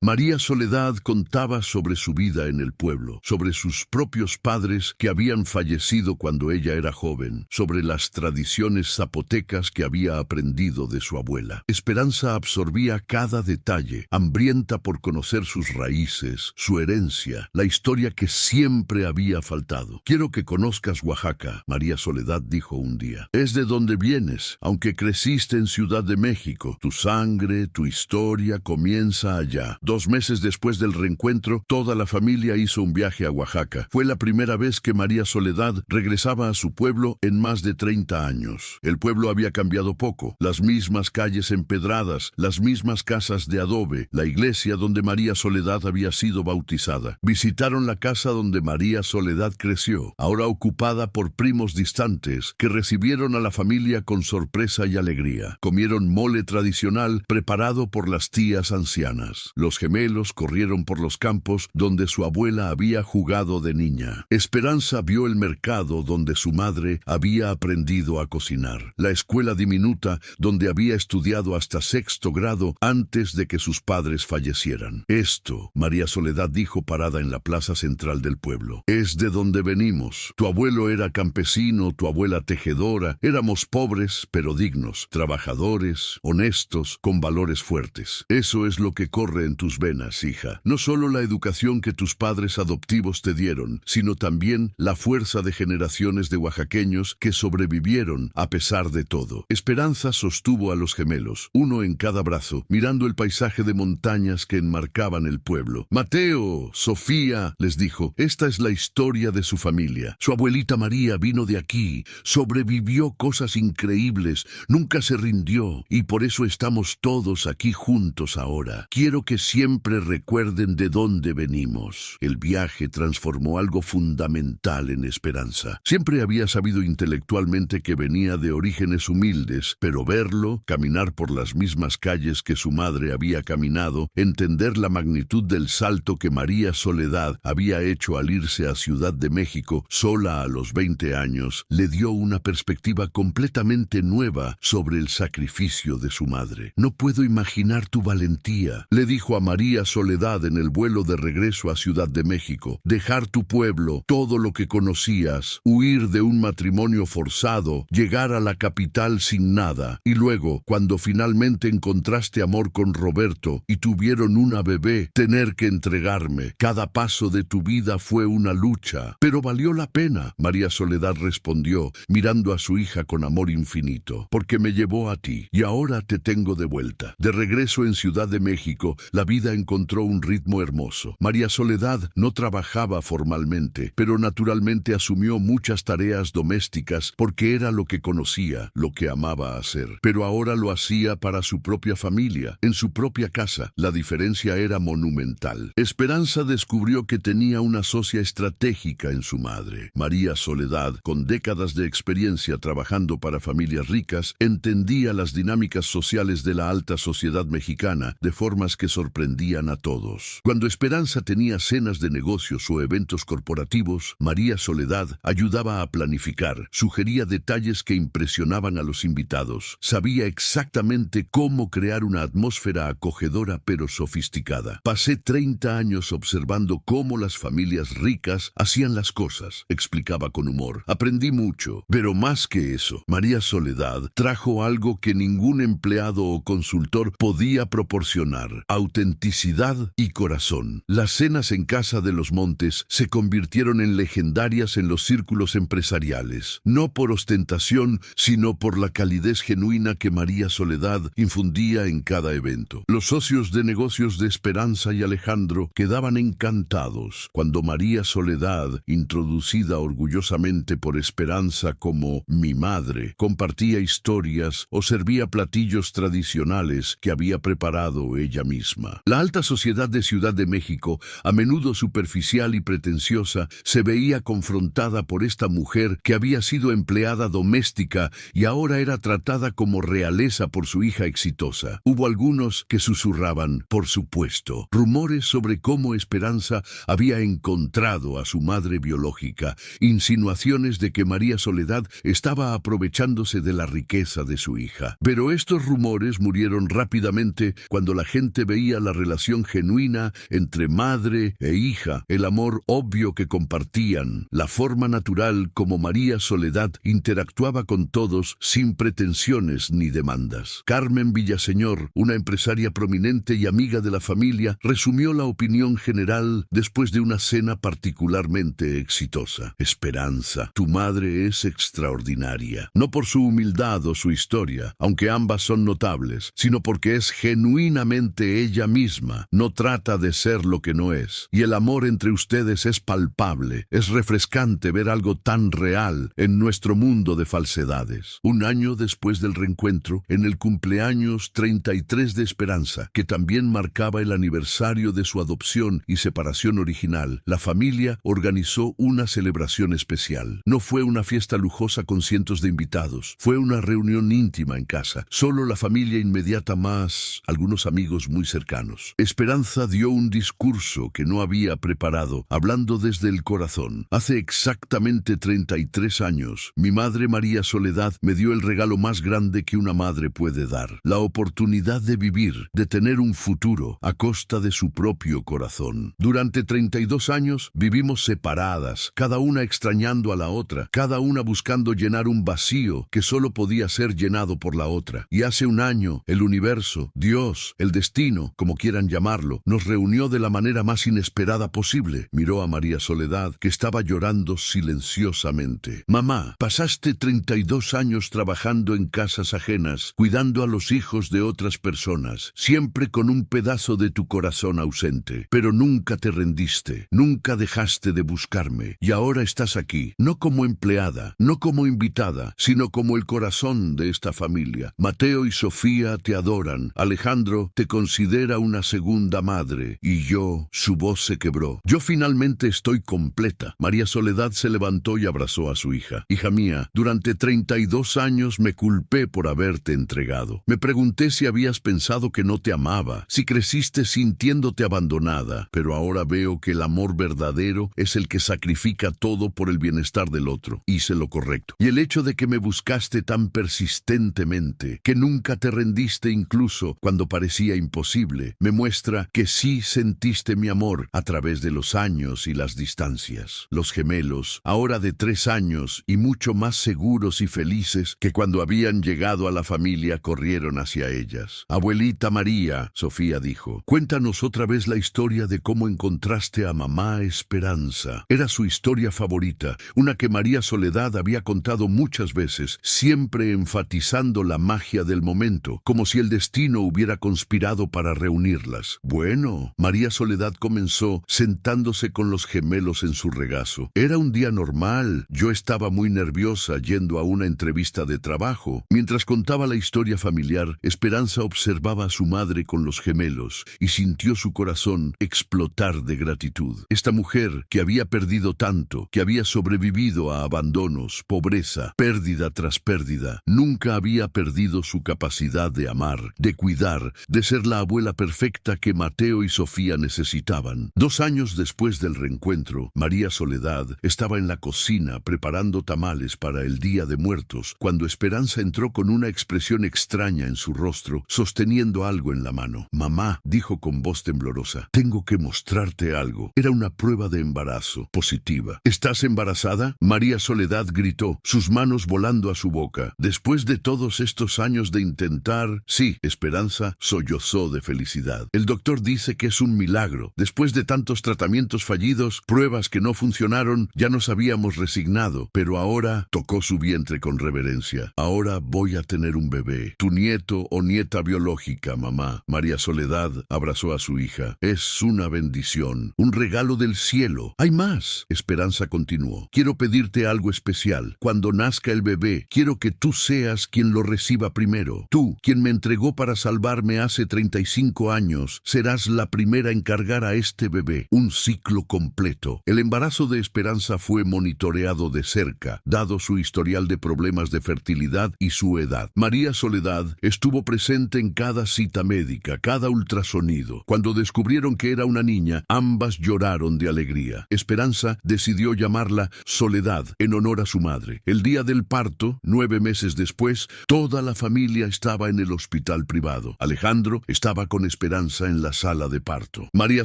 María Soledad contaba sobre su vida en el pueblo, sobre sus propios padres que habían fallecido cuando ella era joven, sobre las tradiciones zapotecas que había aprendido de su abuela. Esperanza absorbía cada detalle, hambrienta por conocer sus raíces, su herencia, la historia que siempre había faltado. «Quiero que conozcas Oaxaca», María Soledad dijo un día. «Es de donde vienes, aunque creciste en Ciudad de México. Tu sangre, tu historia comienza allá». 2 meses después del reencuentro, toda la familia hizo un viaje a Oaxaca. Fue la primera vez que María Soledad regresaba a su pueblo en más de 30 años. El pueblo había cambiado poco. Las mismas calles empedradas, las mismas casas de adobe, la iglesia donde María Soledad había sido bautizada. Visitaron la casa donde María Soledad creció, ahora ocupada por primos distantes que recibieron a la familia con sorpresa y alegría. Comieron mole tradicional preparado por las tías ancianas. Los gemelos corrieron por los campos donde su abuela había jugado de niña. Esperanza vio el mercado donde su madre había aprendido a cocinar, la escuela diminuta donde había estudiado hasta 6º grado antes de que sus padres fallecieran. «Esto», María Soledad dijo parada en la plaza central del pueblo, «es de donde venimos. Tu abuelo era campesino, tu abuela tejedora. Éramos pobres, pero dignos, trabajadores, honestos, con valores fuertes. Eso es lo que corre en tus venas, hija. No solo la educación que tus padres adoptivos te dieron, sino también la fuerza de generaciones de oaxaqueños que sobrevivieron a pesar de todo». Esperanza sostuvo a los gemelos, uno en cada brazo, mirando el paisaje de montañas que enmarcaban el pueblo. «Mateo, Sofía», les dijo, «esta es la historia de su familia. Su abuelita María vino de aquí, sobrevivió cosas increíbles, nunca se rindió, y por eso estamos todos aquí juntos ahora. Quiero que siempre recuerden de dónde venimos». El viaje transformó algo fundamental en Esperanza. Siempre había sabido intelectualmente que venía de orígenes humildes, pero verlo, caminar por las mismas calles que su madre había caminado, entender la magnitud del salto que María Soledad había hecho al irse a Ciudad de México sola a los 20 años, le dio una perspectiva completamente nueva sobre el sacrificio de su madre. «No puedo imaginar tu valentía», le dijo a María Soledad en el vuelo de regreso a Ciudad de México. «Dejar tu pueblo, todo lo que conocías, huir de un matrimonio forzado, llegar a la capital sin nada, y luego, cuando finalmente encontraste amor con Roberto y tuvieron una bebé, tener que entregarme. Cada paso de tu vida fue una lucha, pero valió la pena», María Soledad respondió, mirando a su hija con amor infinito, «porque me llevó a ti, y ahora te tengo de vuelta». De regreso en Ciudad de México, la vida encontró un ritmo hermoso. María Soledad no trabajaba formalmente, pero naturalmente asumió muchas tareas domésticas porque era lo que conocía, lo que amaba hacer. Pero ahora lo hacía para su propia familia, en su propia casa. La diferencia era monumental. Esperanza descubrió que tenía una socia estratégica en su madre. María Soledad, con décadas de experiencia trabajando para familias ricas, entendía las dinámicas sociales de la alta sociedad mexicana de formas que sorprendían a todos. Cuando Esperanza tenía cenas de negocios o eventos corporativos, María Soledad ayudaba a planificar, sugería detalles que impresionaban a los invitados. Sabía exactamente cómo crear una atmósfera acogedora pero sofisticada. «Pasé 30 años observando cómo las familias ricas hacían las cosas», explicaba con humor. «Aprendí mucho, pero más que eso, María Soledad trajo algo que ningún empleado o consultor podía proporcionar: autenticidad y corazón». Las cenas en Casa de los Montes se convirtieron en legendarias en los círculos empresariales, no por ostentación, sino por la calidez genuina que María Soledad infundía en cada evento. Los socios de negocios de Esperanza y Alejandro quedaban encantados cuando María Soledad, introducida orgullosamente por Esperanza como «mi madre», compartía historias o servía platillos tradicionales que había preparado ella misma. La alta sociedad de Ciudad de México, a menudo superficial y pretenciosa, se veía confrontada por esta mujer que había sido empleada doméstica y ahora era tratada como realeza por su hija exitosa. Hubo algunos que susurraban, por supuesto, rumores sobre cómo Esperanza había encontrado a su madre biológica, insinuaciones de que María Soledad estaba aprovechándose de la riqueza de su hija. Pero estos rumores murieron rápidamente cuando la gente veía la relación genuina entre madre e hija, el amor obvio que compartían, la forma natural como María Soledad interactuaba con todos sin pretensiones ni demandas. Carmen Villaseñor, una empresaria prominente y amiga de la familia, resumió la opinión general después de una cena particularmente exitosa. Esperanza, tu madre es extraordinaria, no por su humildad o su historia, aunque ambas son notables, sino porque es genuinamente ella misma, no trata de ser lo que no es. Y el amor entre ustedes es palpable, es refrescante ver algo tan real en nuestro mundo de falsedades. Un año después del reencuentro, en el cumpleaños 33 de Esperanza, que también marcaba el aniversario de su adopción y separación original, la familia organizó una celebración especial. No fue una fiesta lujosa con cientos de invitados, fue una reunión íntima en casa, solo la familia inmediata más algunos amigos muy cercanos. Esperanza dio un discurso que no había preparado, hablando desde el corazón. Hace exactamente 33 años, mi madre María Soledad me dio el regalo más grande que una madre puede dar, la oportunidad de vivir, de tener un futuro a costa de su propio corazón. Durante 32 años vivimos separadas, cada una extrañando a la otra, cada una buscando llenar un vacío que solo podía ser llenado por la otra. Y hace un año, el universo, Dios, el destino, como quieran llamarlo, nos reunió de la manera más inesperada posible. Miró a María Soledad, que estaba llorando silenciosamente. Mamá, pasaste 32 años trabajando en casas ajenas, cuidando a los hijos de otras personas, siempre con un pedazo de tu corazón ausente. Pero nunca te rendiste, nunca dejaste de buscarme. Y ahora estás aquí, no como empleada, no como invitada, sino como el corazón de esta familia. Mateo y Sofía te adoran. Alejandro te considera una segunda madre. Y yo, su voz se quebró. Yo finalmente estoy completa. María Soledad se levantó y abrazó a su hija. Hija mía, durante 32 años me culpé por haberte entregado. Me pregunté si habías pensado que no te amaba, si creciste sintiéndote abandonada, pero ahora veo que el amor verdadero es el que sacrifica todo por el bienestar del otro. Hice lo correcto. Y el hecho de que me buscaste tan persistentemente, que nunca te rendiste incluso cuando parecía imposible, me muestra que sí sentiste mi amor a través de los años y las distancias. Los gemelos, ahora de 3 años y mucho más seguros y felices que cuando habían llegado a la familia, corrieron hacia ellas. Abuelita María, Sofía dijo, cuéntanos otra vez la historia de cómo encontraste a mamá Esperanza. Era su historia favorita, una que María Soledad había contado muchas veces, siempre enfatizando la magia del momento, como si el destino hubiera conspirado para reunirlas. Bueno, María Soledad comenzó sentándose con los gemelos en su regazo. Era un día normal. Yo estaba muy nerviosa yendo a una entrevista de trabajo. Mientras contaba la historia familiar, Esperanza observaba a su madre con los gemelos y sintió su corazón explotar de gratitud. Esta mujer que había perdido tanto, que había sobrevivido a abandonos, pobreza, pérdida tras pérdida, nunca había perdido su capacidad de amar, de cuidar, de ser la abuela perfecta que Mateo y Sofía necesitaban. 2 años después del reencuentro, María Soledad estaba en la cocina preparando tamales para el Día de Muertos, cuando Esperanza entró con una expresión extraña en su rostro, sosteniendo algo en la mano. Mamá, dijo con voz temblorosa, tengo que mostrarte algo. Era una prueba de embarazo, positiva. ¿Estás embarazada? María Soledad gritó, sus manos volando a su boca. Después de todos estos años de intentar, sí, Esperanza sollozó de felicidad. El doctor dice que es un milagro. Después de tantos tratamientos fallidos, pruebas que no funcionaron, ya nos habíamos resignado, pero ahora tocó su vientre con reverencia. Ahora voy a tener un bebé. Tu nieto o nieta biológica, mamá. María Soledad abrazó a su hija. Es una bendición, un regalo del cielo. Hay más. Esperanza continuó. Quiero pedirte algo especial. Cuando nazca el bebé, quiero que tú seas quien lo reciba primero. Tú, quien me entregó para salvarme hace 35 años, serás la primera en cargar a este bebé. Un ciclo completo. El embarazo de Esperanza fue monitoreado de cerca, dado su historial de problemas de fertilidad y su edad. María Soledad estuvo presente en cada cita médica, cada ultrasonido. Cuando descubrieron que era una niña, ambas lloraron de alegría. Esperanza decidió llamarla Soledad Soledad en honor a su madre. El día del parto, 9 meses después, toda la familia estaba en el hospital privado. Alejandro estaba con Esperanza en la sala de parto. María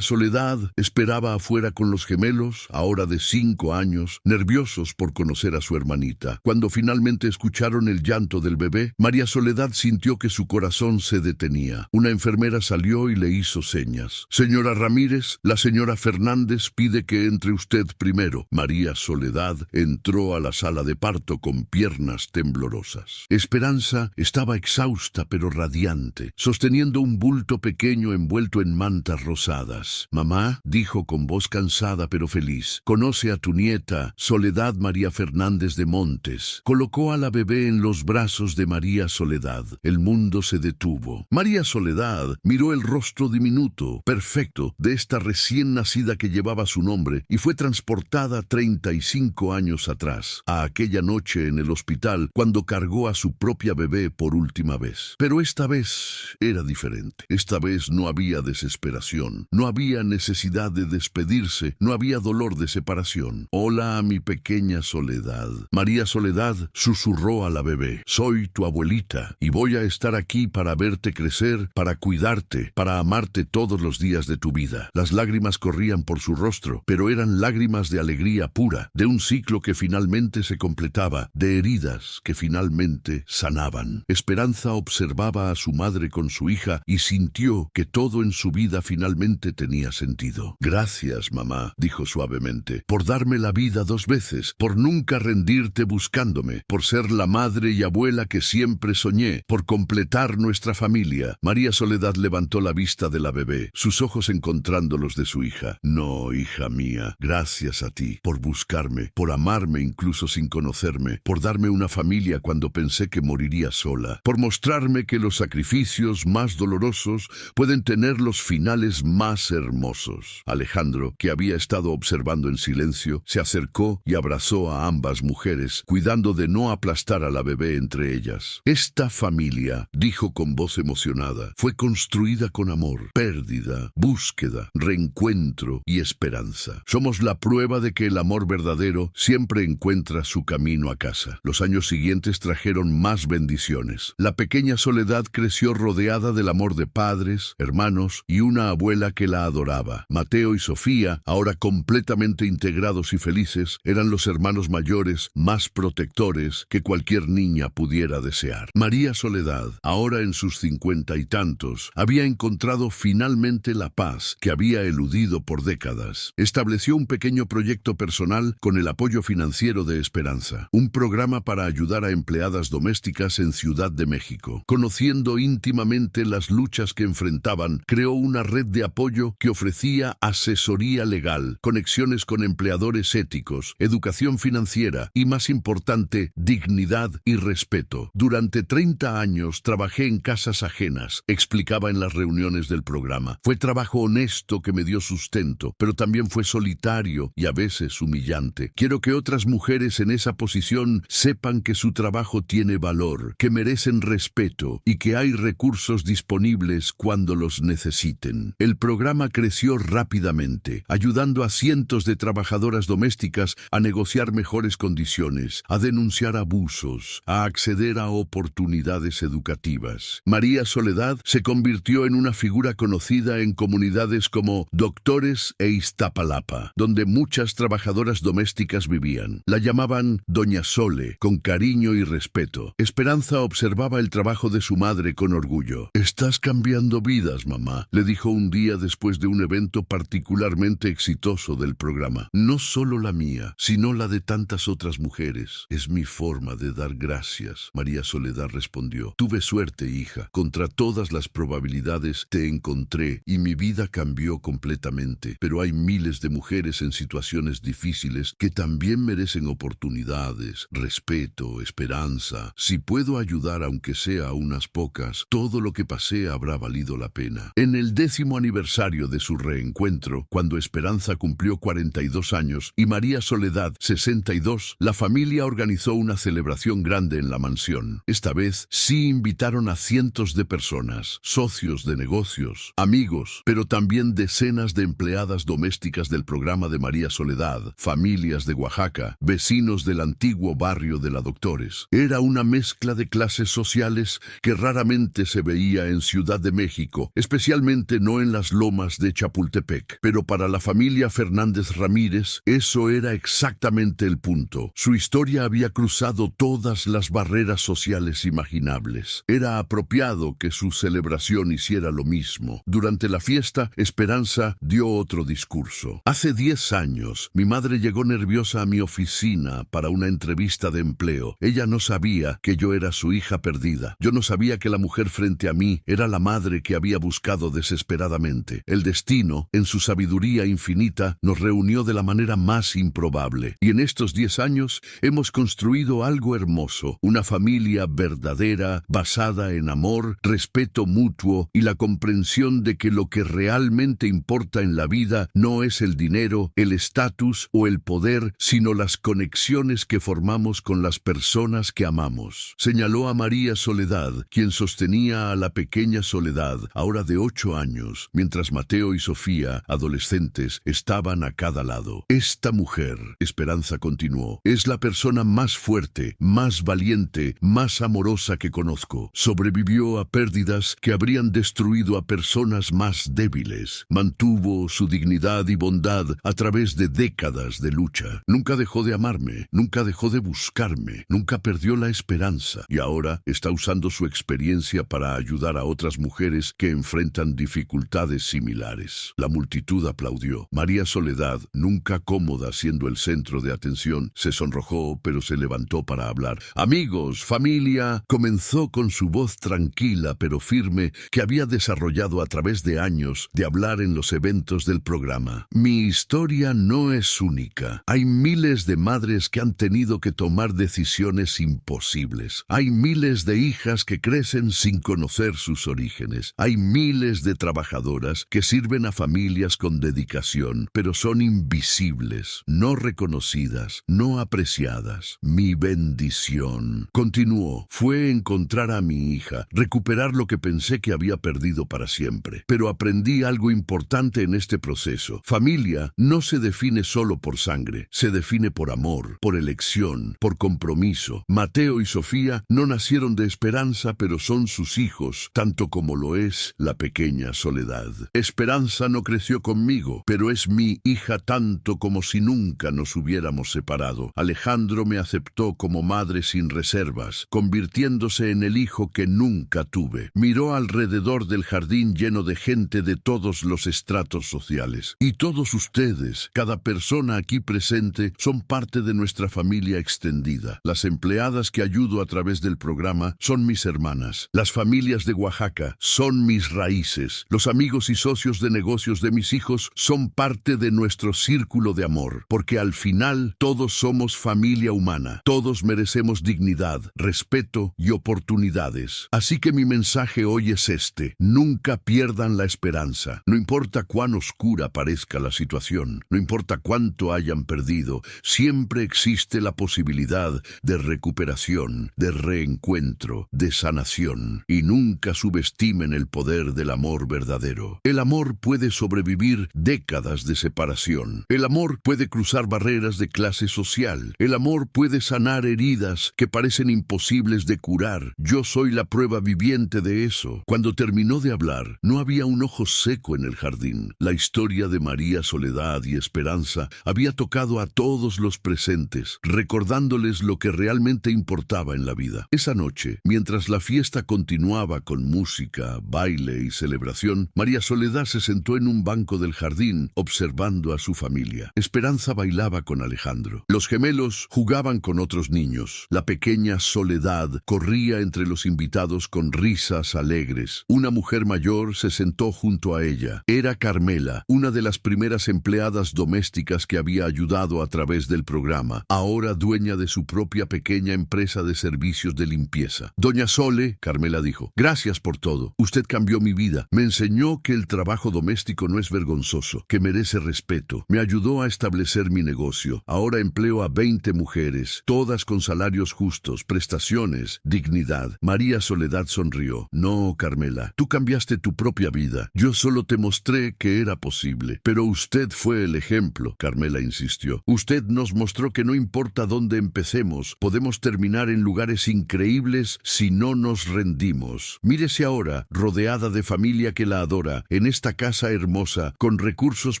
Soledad esperaba afuera con los gemelos, ahora de 5 años, nerviosos por conocer a su hermanita. Cuando finalmente escucharon el llanto del bebé, María Soledad sintió que su corazón se detenía. Una enfermera salió y le hizo señas. Señora Ramírez, la señora Fernández pide que entre usted primero. María Soledad entró a la sala de parto con piernas temblorosas. Esperanza estaba exhausta pero radiante, sosteniendo un bulto pequeño envuelto en mantas rosadas. Mamá, dijo con voz cansada pero feliz, conoce a tu nieta, Soledad María Fernández de Montes. Colocó a la bebé en los brazos de María Soledad. El mundo se detuvo. María Soledad miró el rostro diminuto, perfecto, de esta recién nacida que llevaba su nombre y fue transportada 35 años atrás, a aquella noche en el hospital cuando cargó a su propia bebé por última vez. Pero esta vez era diferente. Esta vez no había desesperación, no había necesidad de despedirse, no había dolor de separación. Hola a mi pequeña Soledad. María Soledad susurró a la bebé. Soy tu abuelita y voy a estar aquí para verte crecer, para cuidarte, para amarte todos los días de tu vida. Las lágrimas corrían por su rostro, pero eran lágrimas de alegría pura, de un ciclo que finalmente se completaba, de heridas que finalmente sanaban. Esperanza observaba a su madre con su hija y sintió que todo en su vida finalmente tenía sentido. Gracias, mamá, dijo suavemente, por darme la vida 2 veces, por nunca rendirte buscándome, por ser la madre y abuela que siempre soñé, por completar nuestra familia. María Soledad levantó la vista de la bebé, sus ojos encontrando los de su hija. No, hija mía, gracias a ti, por buscarme, por amarme incluso sin conocerme, por darme una familia cuando pensé que moriría sola, por mostrarme que los sacrificios más dolorosos pueden tener los finales más hermosos. Alejandro, que había estado observando en silencio, se acercó y abrazó a ambas mujeres, cuidando de no aplastar a la bebé entre ellas. Esta familia, dijo con voz emocionada, fue construida con amor, pérdida, búsqueda, reencuentro y esperanza. Somos la prueba de que el amor verdadero siempre encuentra su camino a casa. Los años siguientes trajeron más bendiciones. La pequeña Soledad creció rodeada del amor de padres, hermanos y una abuela que la adoraba. Mateo y Sofía, ahora completamente integrados y felices, eran los hermanos mayores más protectores que cualquier niña pudiera desear. María Soledad, ahora en sus 50 y tantos, había encontrado finalmente la paz que había eludido por décadas. Estableció un pequeño proyecto personal con el apoyo financiero de Esperanza, un programa para ayudar a empleadas domésticas en Ciudad de México. Conociendo íntimamente las luchas que enfrentaban, creó una red de apoyo que ofrecía asesoría legal, conexiones con empleadores éticos, educación financiera y, más importante, dignidad y respeto. Durante 30 años trabajé en casas ajenas, explicaba en las reuniones del programa. Fue trabajo honesto que me dio sustento, pero también fue solitario y a veces humillante. Quiero que otras mujeres en esa posición sepan que su trabajo tiene valor, que merecen respeto y que hay recursos disponibles cuando los necesiten. El programa creció rápidamente, ayudando a cientos de trabajadoras domésticas a negociar mejores condiciones, a denunciar abusos, a acceder a oportunidades educativas. María Soledad se convirtió en una figura conocida en comunidades como Doctores e Iztapalapa, donde muchas trabajadoras domésticas vivían. La llamaban Doña Sole, con cariño y respeto. Esperanza observaba el trabajo de su madre con orgullo. «Estás cambiando vidas, mamá», le dijo un día después de un evento particularmente exitoso del programa. «No solo la mía, sino la de tantas otras mujeres. Es mi forma de dar gracias», María Soledad respondió. «Tuve suerte, hija. Contra todas las probabilidades te encontré y mi vida cambió completamente. Pero hay miles de mujeres en situaciones difíciles que también merecen oportunidades, respeto, esperanza. Si puedo ayudar aunque sea a unas pocas, todo lo que pasé habrá valido la pena». En el 10º aniversario de su reencuentro, cuando Esperanza cumplió 42 años y María Soledad 62, la familia organizó una celebración grande en la mansión. Esta vez sí invitaron a cientos de personas, socios de negocios, amigos, pero también decenas de empleadas domésticas del programa de María Soledad, familias de Oaxaca, Oaxaca, vecinos del antiguo barrio de la Doctores. Era una mezcla de clases sociales que raramente se veía en Ciudad de México, especialmente no en las lomas de Chapultepec. Pero para la familia Fernández Ramírez, eso era exactamente el punto. Su historia había cruzado todas las barreras sociales imaginables. Era apropiado que su celebración hiciera lo mismo. Durante la fiesta, Esperanza dio otro discurso. Hace 10 años, mi madre llegó nerviosa a mi oficina para una entrevista de empleo. Ella no sabía que yo era su hija perdida. Yo no sabía que la mujer frente a mí era la madre que había buscado desesperadamente. El destino, en su sabiduría infinita, nos reunió de la manera más improbable. Y en estos 10 años hemos construido algo hermoso, una familia verdadera, basada en amor, respeto mutuo y la comprensión de que lo que realmente importa en la vida no es el dinero, el estatus o el poder, sino las conexiones que formamos con las personas que amamos. Señaló a María Soledad, quien sostenía a la pequeña Soledad, ahora de 8 años, mientras Mateo y Sofía, adolescentes, estaban a cada lado. Esta mujer, Esperanza continuó, es la persona más fuerte, más valiente, más amorosa que conozco. Sobrevivió a pérdidas que habrían destruido a personas más débiles. Mantuvo su dignidad y bondad a través de décadas de lucha. Nunca dejó de amarme, nunca dejó de buscarme, nunca perdió la esperanza y ahora está usando su experiencia para ayudar a otras mujeres que enfrentan dificultades similares. La multitud aplaudió. María Soledad, nunca cómoda siendo el centro de atención, se sonrojó pero se levantó para hablar. Amigos, familia, comenzó con su voz tranquila pero firme que había desarrollado a través de años de hablar en los eventos del programa. Mi historia no es única. Hay miles de madres que han tenido que tomar decisiones imposibles. Hay miles de hijas que crecen sin conocer sus orígenes. Hay miles de trabajadoras que sirven a familias con dedicación, pero son invisibles, no reconocidas, no apreciadas. Mi bendición, continuó, fue encontrar a mi hija, recuperar lo que pensé que había perdido para siempre. Pero aprendí algo importante en este proceso. Familia no se define solo por sangre, se define por amor, por elección, por compromiso. Mateo y Sofía no nacieron de Esperanza, pero son sus hijos, tanto como lo es la pequeña Soledad. Esperanza no creció conmigo, pero es mi hija tanto como si nunca nos hubiéramos separado. Alejandro me aceptó como madre sin reservas, convirtiéndose en el hijo que nunca tuve. Miró alrededor del jardín lleno de gente de todos los estratos sociales. Y todos ustedes, cada persona aquí presente, son parte de nuestra familia extendida. Las empleadas que ayudo a través del programa son mis hermanas. Las familias de Oaxaca son mis raíces. Los amigos y socios de negocios de mis hijos son parte de nuestro círculo de amor, porque al final todos somos familia humana. Todos merecemos dignidad, respeto y oportunidades. Así que mi mensaje hoy es este: nunca pierdan la esperanza. No importa cuán oscura parezca la situación, no importa cuánto hayan perdido, siempre existe la posibilidad de recuperación, de reencuentro, de sanación. Y nunca subestimen el poder del amor verdadero. El amor puede sobrevivir décadas de separación. El amor puede cruzar barreras de clase social. El amor puede sanar heridas que parecen imposibles de curar. Yo soy la prueba viviente de eso. Cuando terminó de hablar, no había un ojo seco en el jardín. La historia de María Soledad y Esperanza había tocado a todos los presentes, recordándoles lo que realmente importaba en la vida. Esa noche, mientras la fiesta continuaba con música, baile y celebración, María Soledad se sentó en un banco del jardín, observando a su familia. Esperanza bailaba con Alejandro. Los gemelos jugaban con otros niños. La pequeña Soledad corría entre los invitados con risas alegres. Una mujer mayor se sentó junto a ella. Era Carmela, una de las primeras empleadas domésticas que había ayudado a través del programa, ahora dueña de su propia pequeña empresa de servicios de limpieza. Doña Sole, Carmela dijo, gracias por todo. Usted cambió mi vida. Me enseñó que el trabajo doméstico no es vergonzoso, que merece respeto. Me ayudó a establecer mi negocio. Ahora empleo a 20 mujeres, todas con salarios justos, prestaciones, dignidad. María Soledad sonrió. No, Carmela, tú cambiaste tu propia vida. Yo solo te mostré que era posible. Pero usted fue el ejemplo, Carmela insistió. Usted Usted nos mostró que no importa dónde empecemos, podemos terminar en lugares increíbles si no nos rendimos. Mírese ahora, rodeada de familia que la adora, en esta casa hermosa, con recursos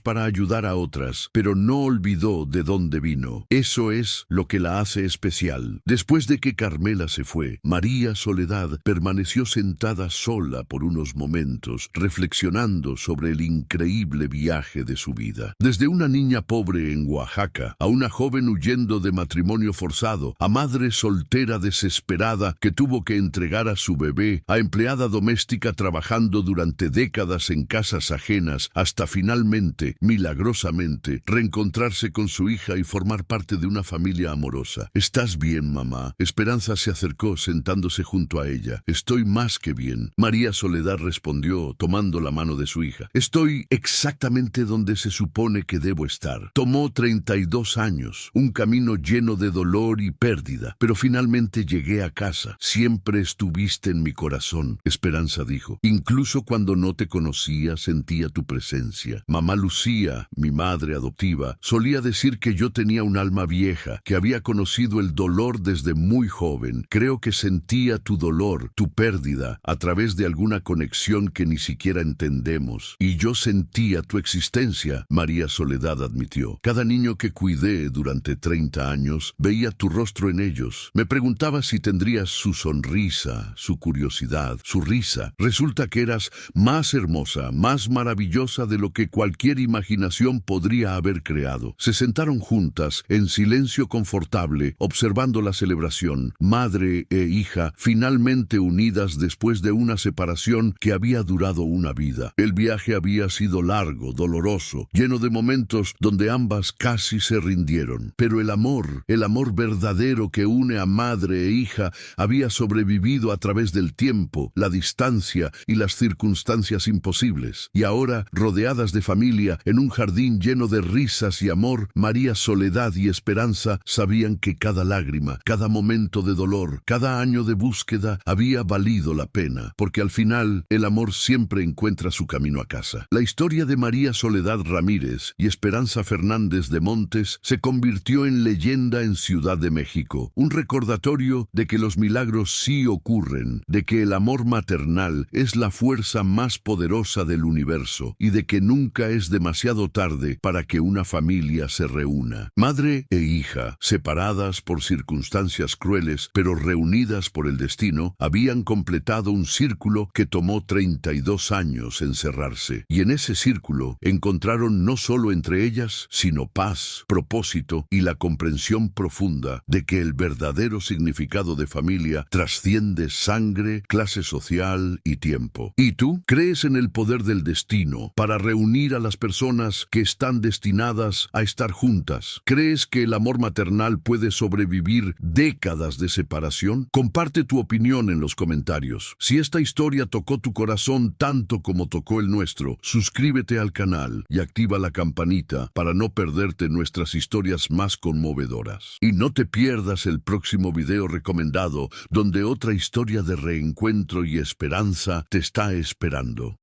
para ayudar a otras, pero no olvidó de dónde vino. Eso es lo que la hace especial. Después de que Carmela se fue, María Soledad permaneció sentada sola por unos momentos, reflexionando sobre el increíble viaje de su vida. Desde una niña pobre en Oaxaca, a una joven huyendo de matrimonio forzado, a madre soltera desesperada que tuvo que entregar a su bebé, a empleada doméstica trabajando durante décadas en casas ajenas, hasta finalmente, milagrosamente, reencontrarse con su hija y formar parte de una familia amorosa. ¿Estás bien, mamá? Esperanza se acercó sentándose junto a ella. Estoy más que bien. María Soledad respondió, tomando la mano de su hija. Estoy exactamente donde se supone que debo estar. Tomó 32 años, un camino lleno de dolor y pérdida, pero finalmente llegué a casa. Siempre estuviste en mi corazón, Esperanza dijo. Incluso cuando no te conocía, sentía tu presencia. Mamá Lucía, mi madre adoptiva, solía decir que yo tenía un alma vieja, que había conocido el dolor desde muy joven. Creo que sentía tu dolor, tu pérdida, a través de alguna conexión que ni siquiera entendemos. Y yo sentía tu existencia, María Soledad admitió. Cada niño que cuidé durante 30 años, veía tu rostro en ellos. Me preguntaba si tendrías su sonrisa, su curiosidad, su risa. Resulta que eras más hermosa, más maravillosa de lo que cualquier imaginación podría haber creado. Se sentaron juntas, en silencio confortable, observando la celebración, madre e hija, finalmente unidas después de una separación que había durado una vida. El viaje había sido largo, doloroso, lleno de momentos donde ambas casi se rindieron. Pero el amor verdadero que une a madre e hija, había sobrevivido a través del tiempo, la distancia y las circunstancias imposibles. Y ahora, rodeadas de familia, en un jardín lleno de risas y amor, María Soledad y Esperanza sabían que cada lágrima, cada momento de dolor, cada año de búsqueda había valido la pena, porque al final el amor siempre encuentra su camino a casa. La historia de María Soledad Ramírez y Esperanza Fernández de Montes se convirtió en leyenda en Ciudad de México, un recordatorio de que los milagros sí ocurren, de que el amor maternal es la fuerza más poderosa del universo y de que nunca es demasiado tarde para que una familia se reúna. Madre e hija, separadas por circunstancias crueles, pero reunidas por el destino, habían completado un círculo que tomó 32 años en cerrarse. Y en ese círculo encontraron no solo entre ellas, sino paz, propósito y la comprensión profunda de que el verdadero significado de familia trasciende sangre, clase social y tiempo. ¿Y tú? ¿Crees en el poder del destino para reunir a las personas que están destinadas a estar juntas? ¿Crees que el amor maternal puede sobrevivir décadas de separación? Comparte tu opinión en los comentarios. Si esta historia tocó tu corazón tanto como tocó el nuestro, suscríbete al canal y activa la campanita para no perderte nuestras historias más conmovedoras. Y no te pierdas el próximo video recomendado, donde otra historia de reencuentro y esperanza te está esperando.